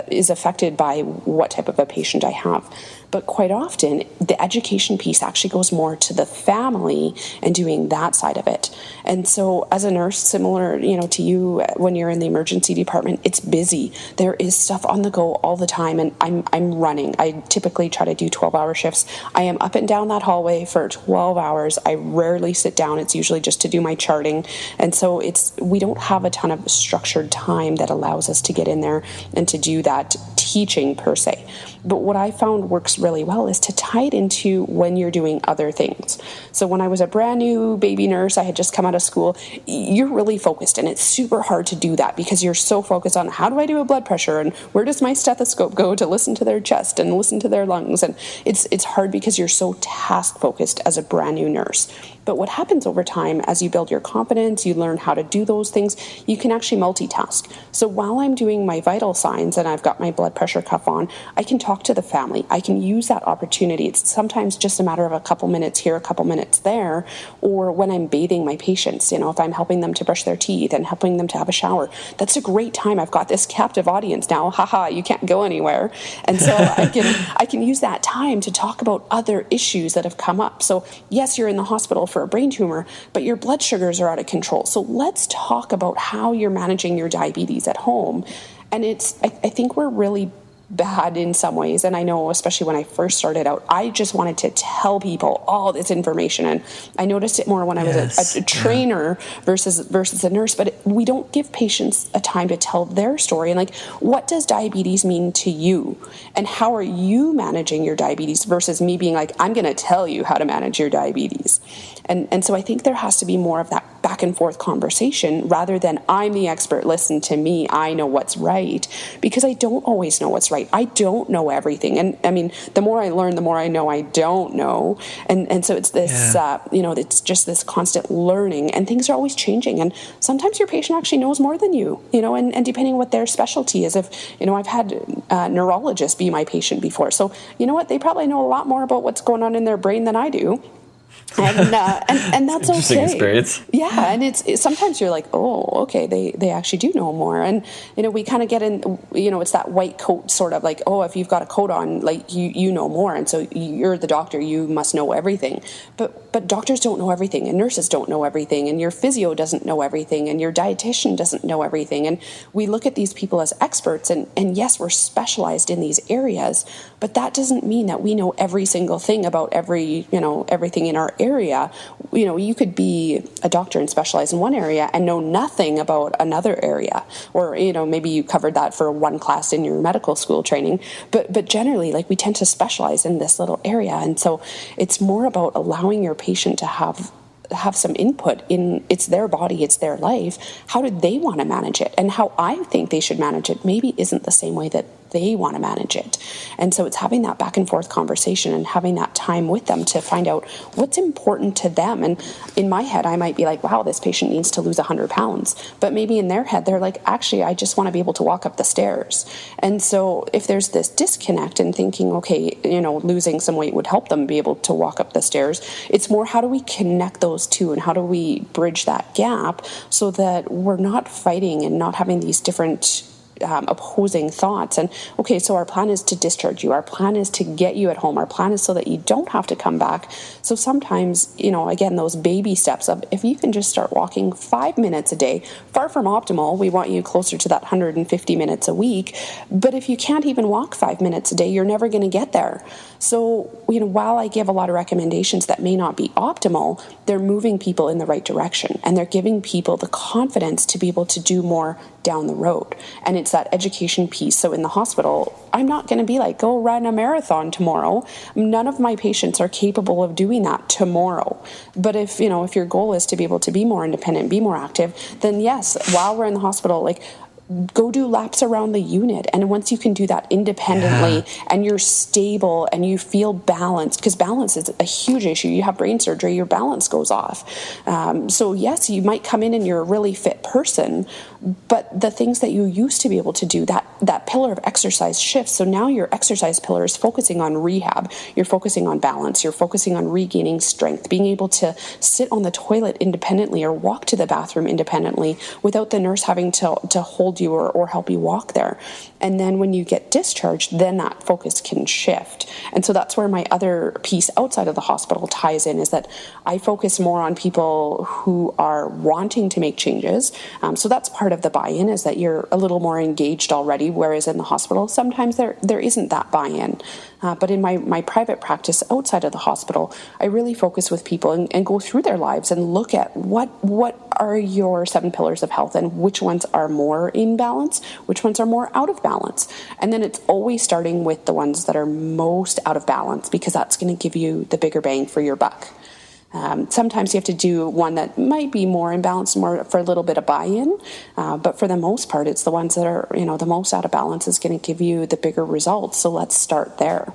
is affected by what type of a patient I have. But quite often, the education piece actually goes more to the family and doing that side of it. And so as a nurse, similar, to you, when you're in the emergency department, it's busy. There is stuff on the go all the time, and I'm running. I typically try to do 12-hour shifts. I am up and down that hallway for 12 hours. I rarely sit down. It's usually just to do my charting. And so we don't have a ton of structured time that allows us to get in there and to do that teaching per se. But what I found works really well is to tie it into when you're doing other things. So when I was a brand new baby nurse, I had just come out of school, you're really focused, and it's super hard to do that because you're so focused on how do I do a blood pressure and where does my stethoscope go to listen to their chest and listen to their lungs. And it's hard because you're so task focused as a brand new nurse. But what happens over time, as you build your confidence, you learn how to do those things, you can actually multitask. So while I'm doing my vital signs and I've got my blood pressure cuff on, I can talk to the family. I can use that opportunity. It's sometimes just a matter of a couple minutes here, a couple minutes there, or when I'm bathing my patients, if I'm helping them to brush their teeth and helping them to have a shower, that's a great time. I've got this captive audience now. Haha, you can't go anywhere. And so I can use that time to talk about other issues that have come up. So yes, you're in the hospital for a brain tumor, but your blood sugars are out of control. So let's talk about how you're managing your diabetes at home. And I think we're really bad in some ways. And I know, especially when I first started out, I just wanted to tell people all this information. And I noticed it more when I was a trainer versus a nurse. But we don't give patients a time to tell their story. And what does diabetes mean to you? And how are you managing your diabetes versus me being like, I'm going to tell you how to manage your diabetes. And so I think there has to be more of that back and forth conversation rather than I'm the expert, listen to me, I know what's right, because I don't always know what's right. I don't know everything. And I mean, the more I learn, the more I know I don't know. And so it's this, it's just this constant learning, and things are always changing. And sometimes your patient actually knows more than you, and depending on what their specialty is. If, I've had neurologists be my patient before. So, they probably know a lot more about what's going on in their brain than I do. And that's interesting okay. Experience. Yeah, and it's sometimes you're like, oh, okay, they actually do know more, and we kind of get in, it's that white coat sort of like, oh, if you've got a coat on, like you know more, and so you're the doctor, you must know everything. But doctors don't know everything, and nurses don't know everything, and your physio doesn't know everything, and your dietitian doesn't know everything, and we look at these people as experts, and yes, we're specialized in these areas, but that doesn't mean that we know every single thing about everything in our area. You could be a doctor and specialize in one area and know nothing about another area, or maybe you covered that for one class in your medical school training, but generally, like, we tend to specialize in this little area. And so it's more about allowing your patient to have some input in, it's their body, it's their life. How do they want to manage it? And how I think they should manage it maybe isn't the same way that they want to manage it. And so it's having that back and forth conversation and having that time with them to find out what's important to them. And in my head, I might be like, wow, this patient needs to lose 100 pounds. But maybe in their head, they're like, actually, I just want to be able to walk up the stairs. And so if there's this disconnect in thinking, okay, losing some weight would help them be able to walk up the stairs, it's more, how do we connect those two and how do we bridge that gap so that we're not fighting and not having these different opposing thoughts. And okay, so our plan is to discharge you, our plan is to get you at home, our plan is so that you don't have to come back. So sometimes, again, those baby steps of, if you can just start walking 5 minutes a day, far from optimal, we want you closer to that 150 minutes a week, but if you can't even walk 5 minutes a day, you're never going to get there. So while I give a lot of recommendations that may not be optimal, they're moving people in the right direction, and they're giving people the confidence to be able to do more down the road. And it's that education piece. So in the hospital, I'm not going to be like, go run a marathon tomorrow. None of my patients are capable of doing that tomorrow. But if your goal is to be able to be more independent, be more active, then yes, while we're in the hospital, like, go do laps around the unit. And once you can do that independently and you're stable and you feel balanced, because balance is a huge issue. You have brain surgery, your balance goes off. So yes, you might come in and you're a really fit person, but the things that you used to be able to do, that pillar of exercise shifts. So now your exercise pillar is focusing on rehab. You're focusing on balance. You're focusing on regaining strength, being able to sit on the toilet independently or walk to the bathroom independently without the nurse having to hold you or help you walk there. And then when you get discharged, then that focus can shift. And so that's where my other piece outside of the hospital ties in, is that I focus more on people who are wanting to make changes. So that's part of the buy-in, is that you're a little more engaged already, whereas in the hospital, sometimes there isn't that buy-in. But in my private practice outside of the hospital, I really focus with people and go through their lives and look at what are your 7 pillars of health and which ones are more in balance, which ones are more out of balance. And then it's always starting with the ones that are most out of balance, because that's going to give you the bigger bang for your buck. Sometimes you have to do one that might be more imbalanced, more for a little bit of buy-in, but for the most part, it's the ones that are, the most out of balance is going to give you the bigger results. So let's start there.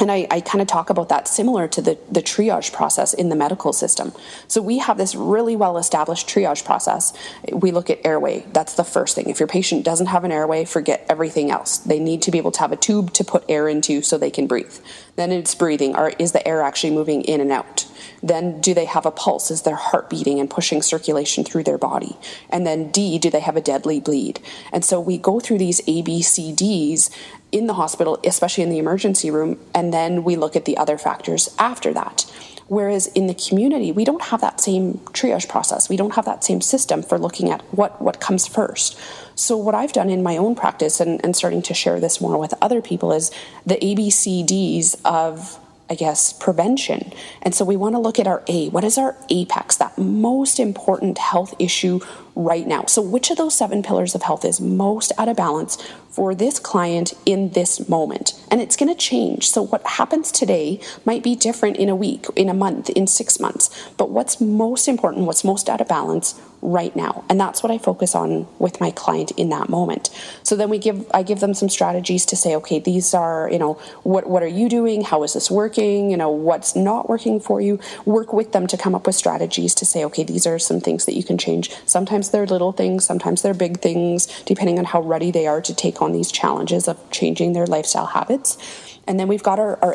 And I kind of talk about that similar to the triage process in the medical system. So we have this really well-established triage process. We look at airway. That's the first thing. If your patient doesn't have an airway, forget everything else. They need to be able to have a tube to put air into so they can breathe. Then it's breathing. Or is the air actually moving in and out? Then do they have a pulse? Is their heart beating and pushing circulation through their body? And then D, do they have a deadly bleed? And so we go through these A, B, C, Ds in the hospital, especially in the emergency room, and then we look at the other factors after that. Whereas in the community, we don't have that same triage process. We don't have that same system for looking at what comes first. So what I've done in my own practice, and starting to share this more with other people, is the ABCDs of, I guess, prevention. And so we want to look at our A. What is our apex, that most important health issue right now? So which of those 7 pillars of health is most out of balance for this client in this moment? And it's going to change. So what happens today might be different in a week, in a month, in 6 months. But what's most important, what's most out of balance right now? And that's what I focus on with my client in that moment. So then I give them some strategies to say, okay, these are, what are you doing? How is this working? What's not working for you? Work with them to come up with strategies to say, okay, these are some things that you can change. Sometimes they're little things, sometimes they're big things, depending on how ready they are to take on these challenges of changing their lifestyle habits. And then we've got our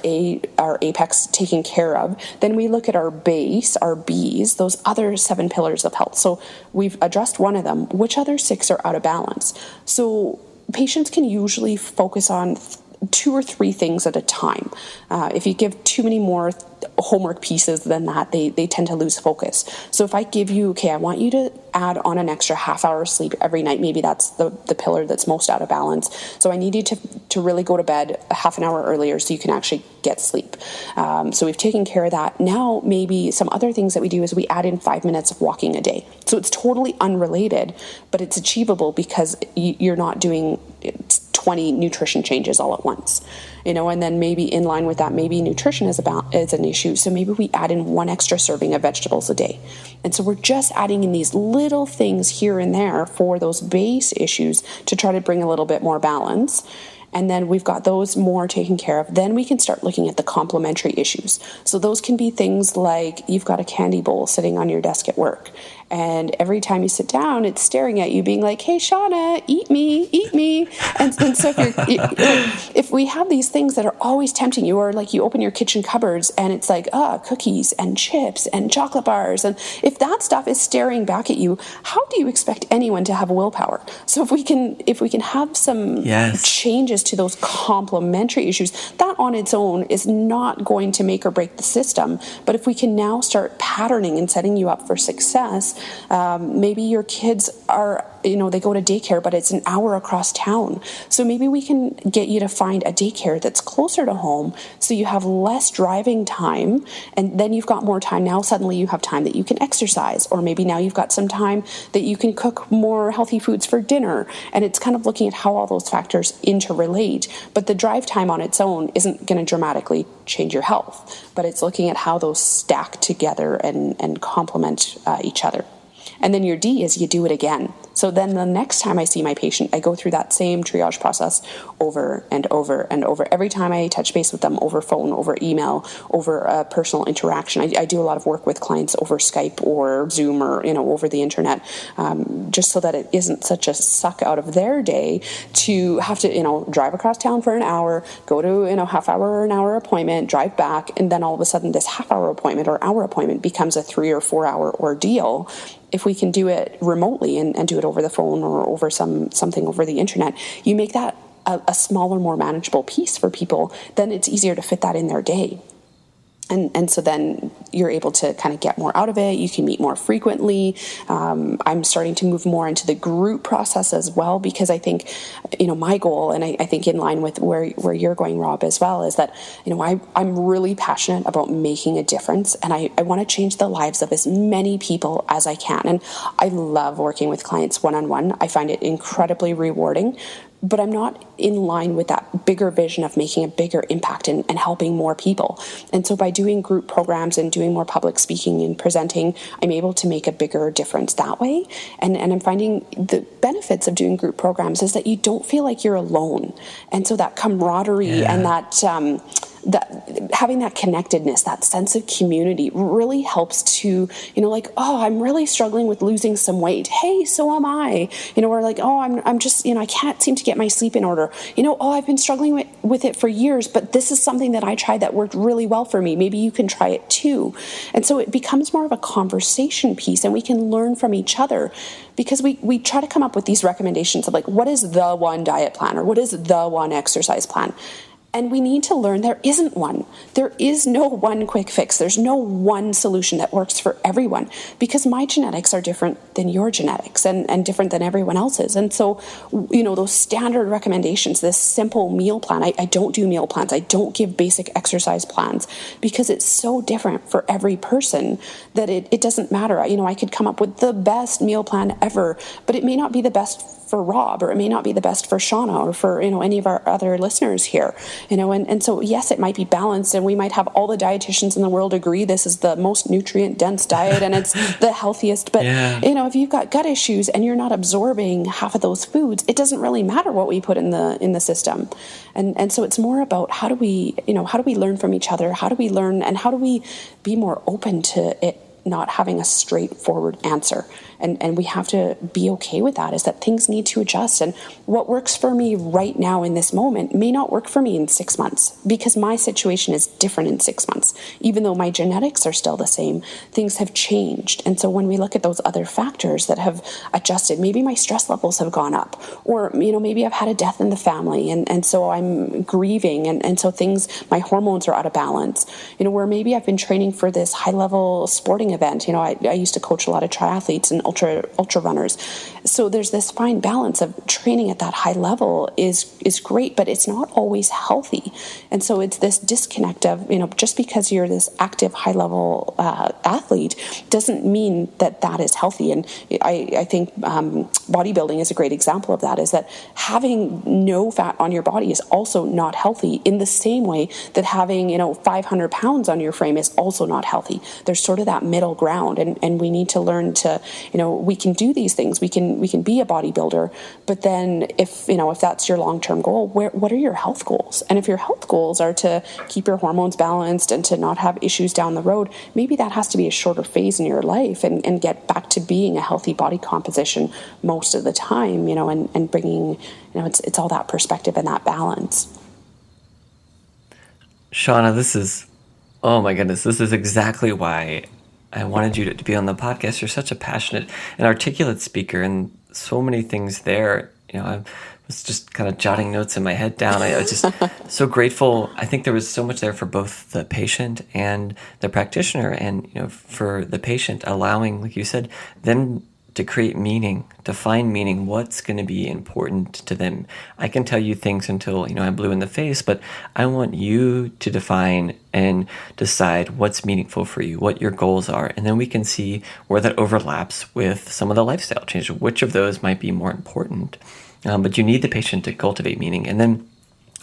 apex taken care of. Then we look at our base, our Bs, those other 7 pillars of health. So we've addressed one of them. Which other 6 are out of balance? So patients can usually focus on 2 or 3 things at a time. If you give too many more homework pieces than that, they tend to lose focus. So if I give you, okay, I want you to add on an extra half hour of sleep every night, maybe that's the pillar that's most out of balance. So I need you to really go to bed a half an hour earlier so you can actually get sleep. So we've taken care of that. Now maybe some other things that we do is we add in 5 minutes of walking a day. So it's totally unrelated, but it's achievable because you're not doing 20 nutrition changes all at once, and then maybe in line with that, maybe nutrition is an issue. So maybe we add in 1 extra serving of vegetables a day. And so we're just adding in these little things here and there for those base issues to try to bring a little bit more balance. And then we've got those more taken care of. Then we can start looking at the complementary issues. So those can be things like you've got a candy bowl sitting on your desk at work. And every time you sit down, it's staring at you being like, hey, Shawna, eat me, eat me. And so if we have these things that are always tempting you, or like you open your kitchen cupboards and it's like, cookies and chips and chocolate bars. And if that stuff is staring back at you, how do you expect anyone to have willpower? So if we can have some changes to those complementary issues, that on its own is not going to make or break the system. But if we can now start patterning and setting you up for success, maybe your kids are, they go to daycare, but it's an hour across town. So maybe we can get you to find a daycare that's closer to home so you have less driving time, and then you've got more time. Now suddenly you have time that you can exercise, or maybe now you've got some time that you can cook more healthy foods for dinner. And it's kind of looking at how all those factors interrelate. But the drive time on its own isn't going to dramatically change your health, but it's looking at how those stack together and complement each other. And then your D is you do it again. So then the next time I see my patient, I go through that same triage process over and over and over. Every time I touch base with them over phone, over email, over a personal interaction. I do a lot of work with clients over Skype or Zoom or, over the internet, just so that it isn't such a suck out of their day to have to, drive across town for an hour, go to, half hour or an hour appointment, drive back, and then all of a sudden this half hour appointment or hour appointment becomes a 3 or 4 hour ordeal. If we can do it remotely and do it over the phone or over something over the internet, you make that a smaller, more manageable piece for people, then it's easier to fit that in their day. And so then you're able to kind of get more out of it. You can meet more frequently. I'm starting to move more into the group process as well, because I think, my goal, and I think in line with where you're going, Rob, as well, is that, I'm really passionate about making a difference, and I want to change the lives of as many people as I can. And I love working with clients one-on-one. I find it incredibly rewarding. But I'm not in line with that bigger vision of making a bigger impact and helping more people. And so by doing group programs and doing more public speaking and presenting, I'm able to make a bigger difference that way. And I'm finding the benefits of doing group programs is that you don't feel like you're alone. And so that camaraderie and that having that connectedness, that sense of community really helps to, I'm really struggling with losing some weight. Hey, so am I. Or like, I'm just, I can't seem to get my sleep in order. I've been struggling with it for years, but this is something that I tried that worked really well for me. Maybe you can try it too. And so it becomes more of a conversation piece, and we can learn from each other, because we try to come up with these recommendations of like, what is the one diet plan, or what is the one exercise plan? And we need to learn there isn't one. There is no one quick fix. There's no one solution that works for everyone, because my genetics are different than your genetics and different than everyone else's. And so, those standard recommendations, this simple meal plan, I don't do meal plans. I don't give basic exercise plans, because it's so different for every person that it doesn't matter. I could come up with the best meal plan ever, but it may not be the best for Rob, or it may not be the best for Shawna, or for any of our other listeners here, and so yes, it might be balanced, and we might have all the dietitians in the world agree this is the most nutrient dense diet and it's the healthiest, but if you've got gut issues and you're not absorbing half of those foods, it doesn't really matter what we put in the system. And so it's more about how do we learn from each other, how do we learn, and how do we be more open to it not having a straightforward answer. And we have to be okay with that, is that things need to adjust. And what works for me right now in this moment may not work for me in 6 months, because my situation is different in 6 months. Even though my genetics are still the same, things have changed. And so when we look at those other factors that have adjusted, maybe my stress levels have gone up, or, maybe I've had a death in the family, and so I'm grieving, and so my hormones are out of balance, where maybe I've been training for this high level sporting event. I used to coach a lot of triathletes and ultra runners. So there's this fine balance of training at that high level is great, but it's not always healthy. And so it's this disconnect of, just because you're this active high level athlete doesn't mean that is healthy. And I think bodybuilding is a great example of that, is that having no fat on your body is also not healthy, in the same way that having, 500 pounds on your frame is also not healthy. There's sort of that middle ground, and we need to learn to, we can do these things. We can be a bodybuilder, but then if that's your long-term goal, what are your health goals? And if your health goals are to keep your hormones balanced and to not have issues down the road, maybe that has to be a shorter phase in your life, and get back to being a healthy body composition most of the time, and bringing, it's all that perspective and that balance. Shawna, oh my goodness, this is exactly why I wanted you to be on the podcast. You're such a passionate and articulate speaker, and so many things there. I was just kind of jotting notes in my head down. I was just so grateful. I think there was so much there for both the patient and the practitioner, and for the patient, allowing, like you said, them to create meaning, to find meaning, what's going to be important to them. I can tell you things until, I'm blue in the face, but I want you to define and decide what's meaningful for you, what your goals are, and then we can see where that overlaps with some of the lifestyle changes, which of those might be more important. But you need the patient to cultivate meaning, and then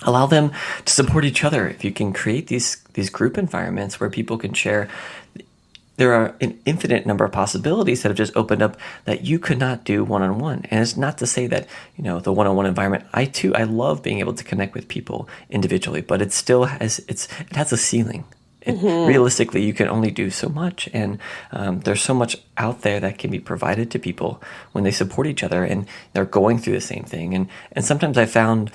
allow them to support each other. If you can create these group environments where people can share, there are an infinite number of possibilities that have just opened up that you could not do one-on-one. And it's not to say that, the one-on-one environment, I love being able to connect with people individually, but it still has, it has a ceiling. Realistically, you can only do so much. And there's so much out there that can be provided to people when they support each other and they're going through the same thing. And sometimes I found,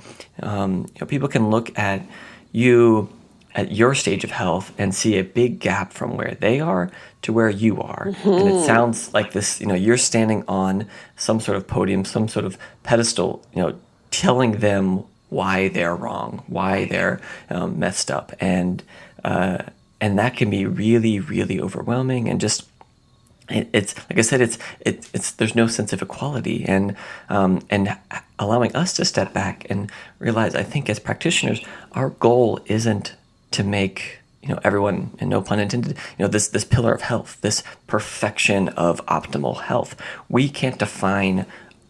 people can look at you at your stage of health and see a big gap from where they are to where you are. And it sounds like this, you're standing on some sort of podium, some sort of pedestal, telling them why they're wrong, why they're messed up. And that can be really, really overwhelming. And just, it's like I said, it's there's no sense of equality, and allowing us to step back and realize, I think as practitioners, our goal isn't to make everyone, and no pun intended, this pillar of health, this perfection of optimal health. We can't define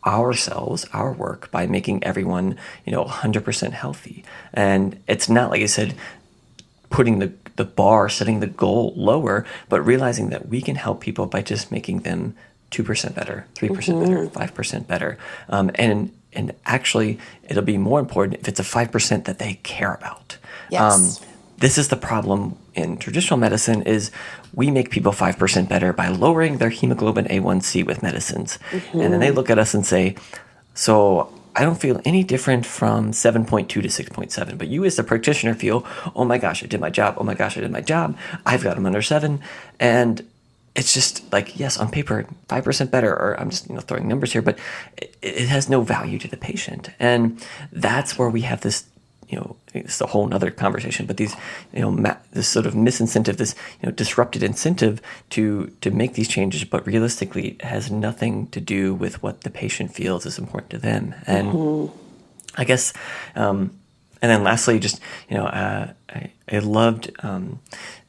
ourselves, our work, by making everyone 100% healthy. And it's not, like I said, putting the bar, setting the goal lower, but realizing that we can help people by just making them 2% better, 3% better, 5% better, and actually it'll be more important if it's a 5% that they care about. Yes. This is the problem in traditional medicine, is we make people 5% better by lowering their hemoglobin A1C with medicines. And then they look at us and say, so I don't feel any different from 7.2 to 6.7. But you as the practitioner feel, oh my gosh, I did my job. Oh my gosh, I did my job. I've got them under 7. And it's just like, yes, on paper, 5% better, or I'm just throwing numbers here, but it has no value to the patient. And that's where we have this, it's a whole nother conversation, but these, this sort of misincentive, this, disrupted incentive to make these changes, but realistically it has nothing to do with what the patient feels is important to them. And I guess, and then lastly, just, I loved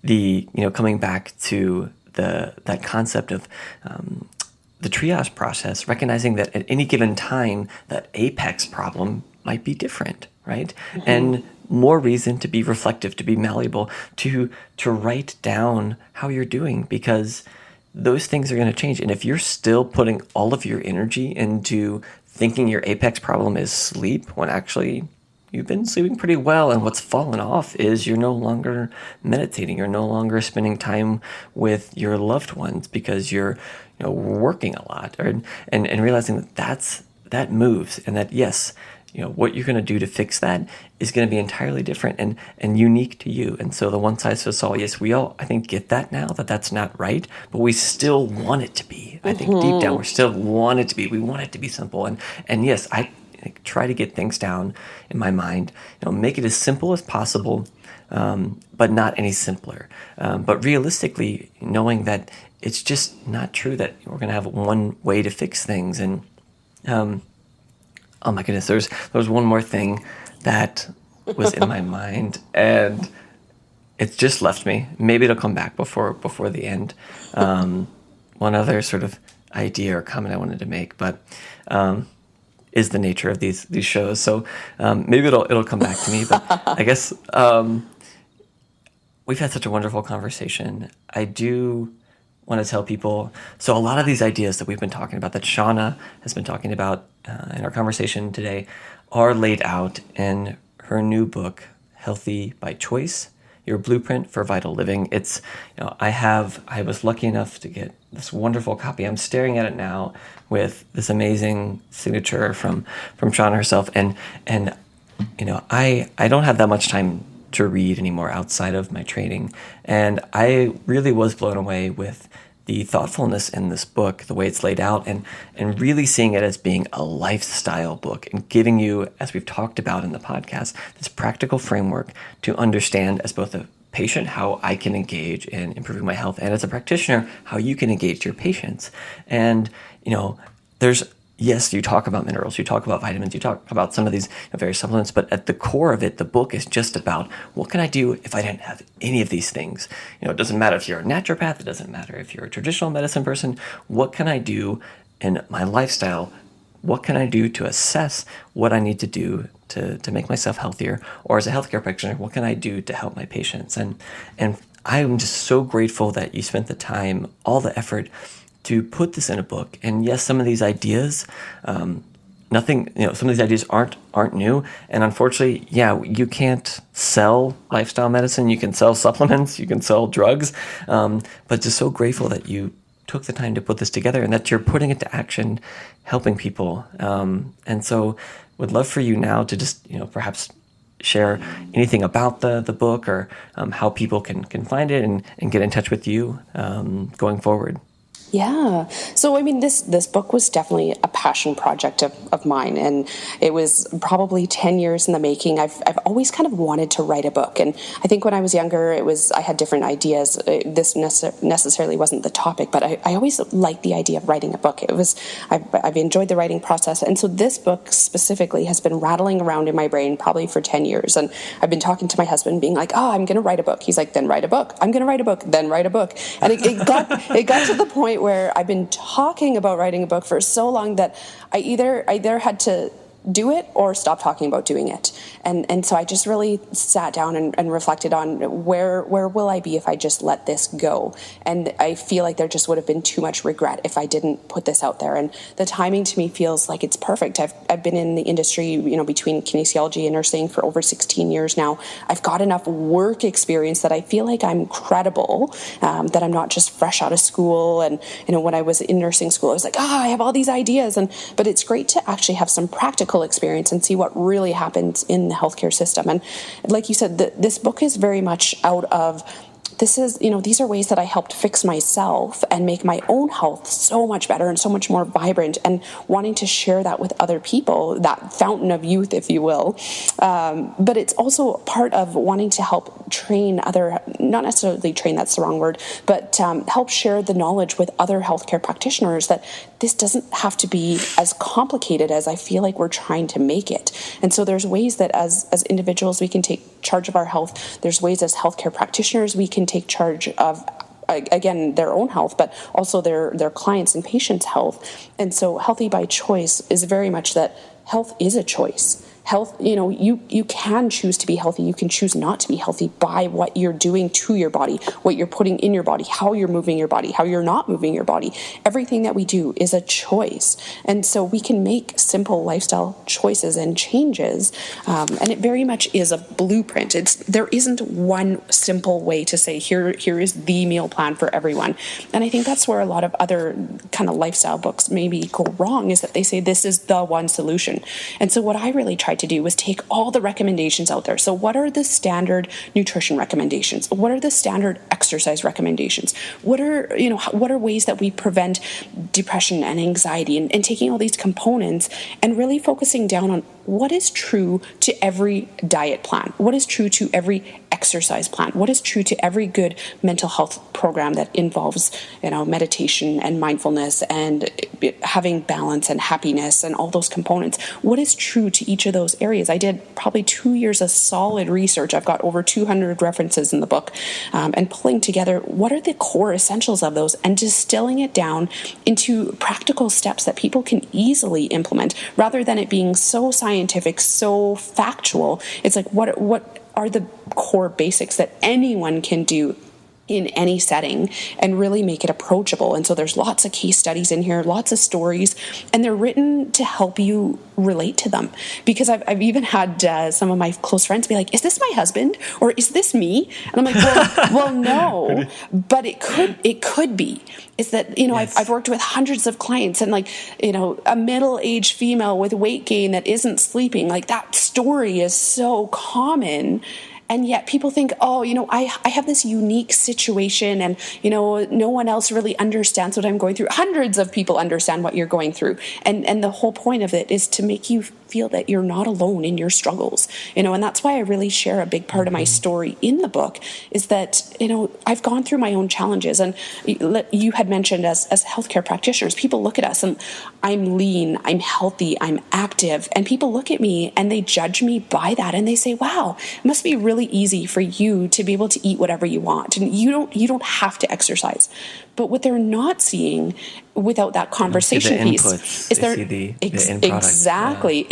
the, coming back to that concept of the triage process, recognizing that at any given time, that apex problem might be different, right? And more reason to be reflective, to be malleable, to write down how you're doing, because those things are going to change. And if you're still putting all of your energy into thinking your apex problem is sleep, when actually you've been sleeping pretty well, and what's fallen off is you're no longer meditating. You're no longer spending time with your loved ones because you're, working a lot, and realizing that moves, and that yes, what you're going to do to fix that is going to be entirely different and unique to you. And so the one size fits all, yes, we all, I think, get that now, that that's not right, but we still want it to be. I think deep down, we still want it to be. We want it to be simple. And yes, I try to get things down in my mind, make it as simple as possible, but not any simpler. But realistically, knowing that it's just not true that we're going to have one way to fix things. And oh my goodness, there was one more thing that was in my mind, and it's just left me. Maybe it'll come back before the end. One other sort of idea or comment I wanted to make, but is the nature of these shows. So maybe it'll come back to me. But I guess we've had such a wonderful conversation. I do want to tell people, so a lot of these ideas that we've been talking about, that Shawna has been talking about in our conversation today, are laid out in her new book, Healthy by Choice: Your Blueprint for Vital Living. It's, I was lucky enough to get this wonderful copy. I'm staring at it now with this amazing signature from Shawna herself. And I don't have that much time to read anymore outside of my training. And I really was blown away with the thoughtfulness in this book, the way it's laid out, and really seeing it as being a lifestyle book and giving you, as we've talked about in the podcast, this practical framework to understand as both a patient how I can engage in improving my health, and as a practitioner how you can engage your patients. And yes, you talk about minerals, you talk about vitamins, you talk about some of these various supplements, but at the core of it, the book is just about what can I do if I didn't have any of these things? It doesn't matter if you're a naturopath, it doesn't matter if you're a traditional medicine person. What can I do in my lifestyle? What can I do to assess what I need to do to make myself healthier? Or as a healthcare practitioner, what can I do to help my patients? And I'm just so grateful that you spent the time, all the effort to put this in a book. And yes, some of these ideas, some of these ideas aren't new. And unfortunately, you can't sell lifestyle medicine. You can sell supplements, you can sell drugs. But just so grateful that you took the time to put this together and that you're putting it to action, helping people. And so would love for you now to just, perhaps share anything about the book, or how people can find it and get in touch with you going forward. Yeah. So, I mean, this book was definitely a passion project of mine, and it was probably 10 years in the making. I've always kind of wanted to write a book, and I think when I was younger, I had different ideas. This necessarily wasn't the topic, but I always liked the idea of writing a book. I've enjoyed the writing process, and so this book specifically has been rattling around in my brain probably for 10 years, and I've been talking to my husband, being like, "Oh, I'm going to write a book." He's like, "Then write a book." "I'm going to write a book." "Then write a book." And it got to the point where I've been talking about writing a book for so long that I either had to do it or stop talking about doing it. And so I just really sat down and reflected on where will I be if I just let this go? And I feel like there just would have been too much regret if I didn't put this out there. And the timing to me feels like it's perfect. I've been in the industry, between kinesiology and nursing for over 16 years now. I've got enough work experience that I feel like I'm credible, that I'm not just fresh out of school. And, when I was in nursing school, I was like, I have all these ideas. But it's great to actually have some practical experience and see what really happens in the healthcare system. And like you said, this book is very much out of, these are ways that I helped fix myself and make my own health so much better and so much more vibrant, and wanting to share that with other people, that fountain of youth, if you will. But it's also part of wanting to help train not necessarily train, that's the wrong word, but help share the knowledge with other healthcare practitioners that this doesn't have to be as complicated as I feel like we're trying to make it. And so there's ways that as individuals we can take charge of our health. There's ways as healthcare practitioners we can take charge of, again, their own health, but also their clients' and patients' health. And so Healthy by Choice is very much that, health is a choice. Health, you can choose to be healthy. You can choose not to be healthy by what you're doing to your body, what you're putting in your body, how you're moving your body, how you're not moving your body. Everything that we do is a choice. And so we can make simple lifestyle choices and changes. And it very much is a blueprint. There isn't one simple way to say, here is the meal plan for everyone. And I think that's where a lot of other kind of lifestyle books maybe go wrong, is that they say this is the one solution. And so what I really tried to do was take all the recommendations out there. So what are the standard nutrition recommendations? What are the standard exercise recommendations? What are ways that we prevent depression and anxiety, and taking all these components and really focusing down on what is true to every diet plan? What is true to every exercise plan? What is true to every good mental health program that involves, meditation and mindfulness and having balance and happiness and all those components? What is true to each of those areas? I did probably 2 years of solid research. I've got over 200 references in the book, and pulling together what are the core essentials of those and distilling it down into practical steps that people can easily implement, rather than it being so scientific, so factual. It's like, what are the core basics that anyone can do in any setting, and really make it approachable. And so there's lots of case studies in here, lots of stories, and they're written to help you relate to them. Because I've even had some of my close friends be like, is this my husband? Or is this me? And I'm like, well, no, but it could be. Is that, yes. I've worked with hundreds of clients, and a middle-aged female with weight gain that isn't sleeping, like that story is so common. And yet people think, I have this unique situation, and, no one else really understands what I'm going through. Hundreds of people understand what you're going through. And the whole point of it is to make you feel that you're not alone in your struggles, and that's why I really share a big part of my story in the book, is that, I've gone through my own challenges. And you had mentioned as healthcare practitioners, people look at us and I'm lean, I'm healthy, I'm active, and people look at me and they judge me by that. And they say, wow, it must be really easy for you to be able to eat whatever you want. And you don't have to exercise. But what they're not seeing without that conversation piece is is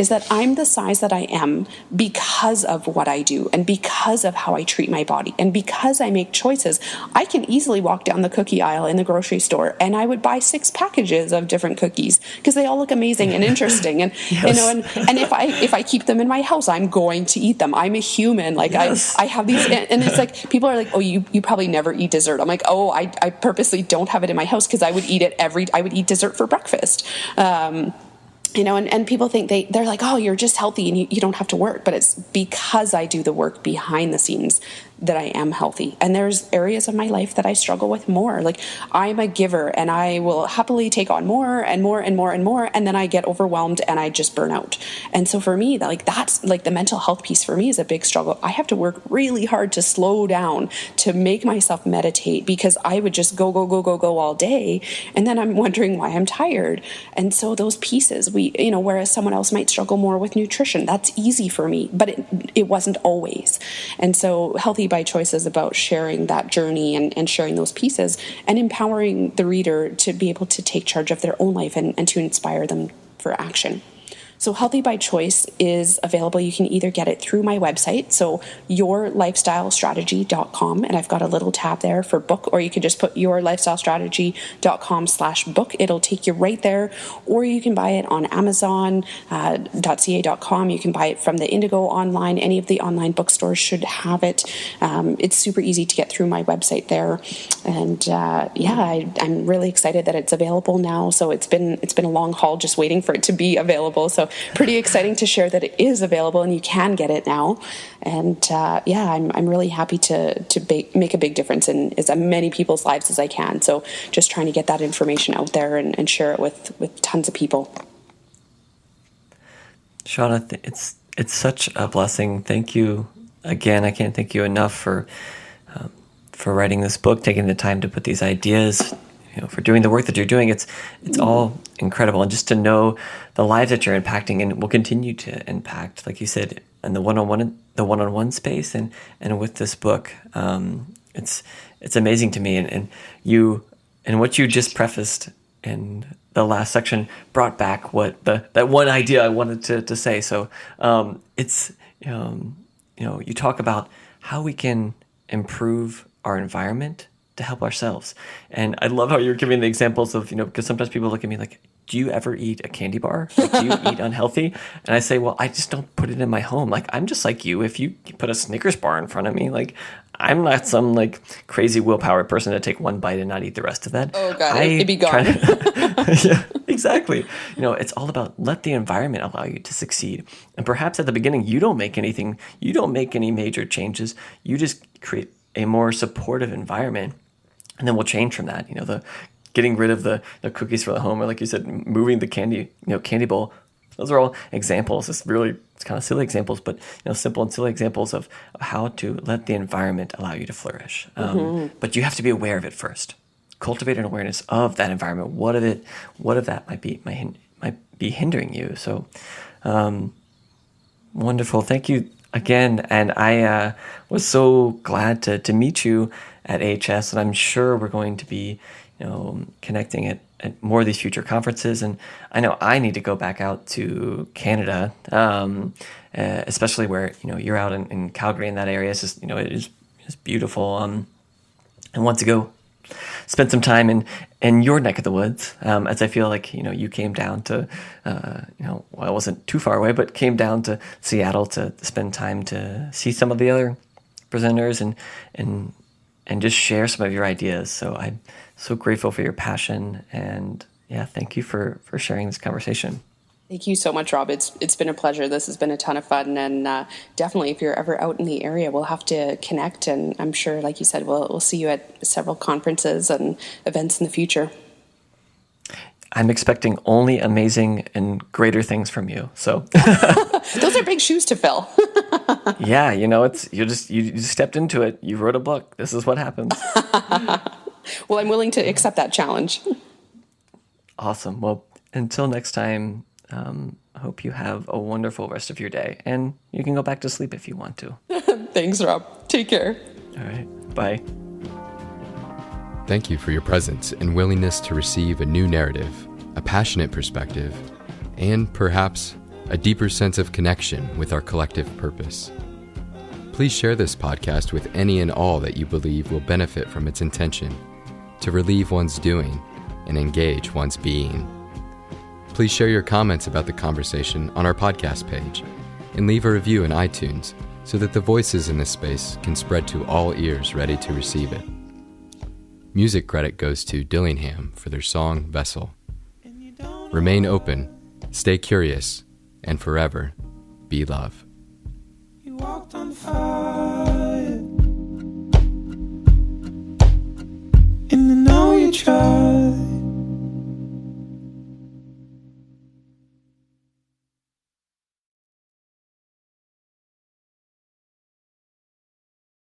that I'm the size that I am because of what I do, and because of how I treat my body, and because I make choices. I can easily walk down the cookie aisle in the grocery store and I would buy 6 packages of different cookies because they all look amazing and interesting. And yes. And if I keep them in my house, I'm going to eat them. I'm a human. Like yes. I have these, and it's like people are like, oh, you probably never eat dessert. I'm like, oh, I purposely don't have it in my house because I would eat I would eat dessert for breakfast. And people think they're like, oh, you're just healthy and you don't have to work. But it's because I do the work behind the scenes that I am healthy. And there's areas of my life that I struggle with more. Like I'm a giver and I will happily take on more and more and more and more. And then I get overwhelmed and I just burn out. And so for me, that's like the mental health piece for me is a big struggle. I have to work really hard to slow down, to make myself meditate, because I would just go all day. And then I'm wondering why I'm tired. And so those pieces, whereas someone else might struggle more with nutrition, that's easy for me, but it wasn't always. And so Healthy by Choice is about sharing that journey and sharing those pieces and empowering the reader to be able to take charge of their own life and to inspire them for action. So Healthy by Choice is available. You can either get it through my website, so yourlifestylestrategy.com, and I've got a little tab there for book, or you can just put yourlifestylestrategy.com/book. It'll take you right there, or you can buy it on Amazon.ca.com. You can buy it from the Indigo online. Any of the online bookstores should have it. It's super easy to get through my website there, and I'm really excited that it's available now. So it's been a long haul just waiting for it to be available. So pretty exciting to share that it is available and you can get it now. And I'm really happy to make a big difference in as many people's lives as I can. So just trying to get that information out there and share it with tons of people. Shawna, it's such a blessing. Thank you again. I can't thank you enough for writing this book, taking the time to put these ideas, for doing the work that you're doing. It's all incredible. And just to know the lives that you're impacting and will continue to impact, like you said, in the one-on-one space and with this book, it's amazing to me. And what you just prefaced in the last section brought back what that one idea I wanted to say. So it's you talk about how we can improve our environment to help ourselves. And I love how you're giving the examples of, because sometimes people look at me like, do you ever eat a candy bar? Like, do you eat unhealthy? And I say, well, I just don't put it in my home. Like, I'm just like you. If you put a Snickers bar in front of me, like, I'm not some like crazy willpower person to take one bite and not eat the rest of that. Oh God, it'd be gone. Yeah, exactly. It's all about let the environment allow you to succeed. And perhaps at the beginning, you don't make any major changes. You just create a more supportive environment. And then we'll change from that. The getting rid of the cookies for the home, or like you said, moving the candy bowl. Those are all examples. It's kind of silly examples, but simple and silly examples of how to let the environment allow you to flourish. But you have to be aware of it first. Cultivate an awareness of that environment. What of that might be hindering you? So, wonderful. Thank you again. And I was so glad to meet you at AHS, and I'm sure we're going to be, connecting at more of these future conferences. And I know I need to go back out to Canada, especially where you're out in Calgary in that area. It's just it is beautiful. And want to go spend some time in your neck of the woods, as I feel like you came down to well, I wasn't too far away, but came down to Seattle to spend time to see some of the other presenters and just share some of your ideas. So I'm so grateful for your passion, and thank you for sharing this conversation. Thank you so much, Rob. It's been a pleasure. This has been a ton of fun, and definitely, if you're ever out in the area, we'll have to connect. And I'm sure, like you said, we'll see you at several conferences and events in the future. I'm expecting only amazing and greater things from you. So those are big shoes to fill. Yeah, you just stepped into it. You wrote a book. This is what happens. Well, I'm willing to accept that challenge. Awesome. Well, until next time, I hope you have a wonderful rest of your day, and you can go back to sleep if you want to. Thanks, Rob. Take care. All right. Bye. Thank you for your presence and willingness to receive a new narrative, a passionate perspective, and perhaps a deeper sense of connection with our collective purpose. Please share this podcast with any and all that you believe will benefit from its intention to relieve one's doing and engage one's being. Please share your comments about the conversation on our podcast page and leave a review in iTunes so that the voices in this space can spread to all ears ready to receive it. Music credit goes to Dillingham for their song Vessel. Remain open, stay curious, and forever be love. You walked on fire, and I know you tried.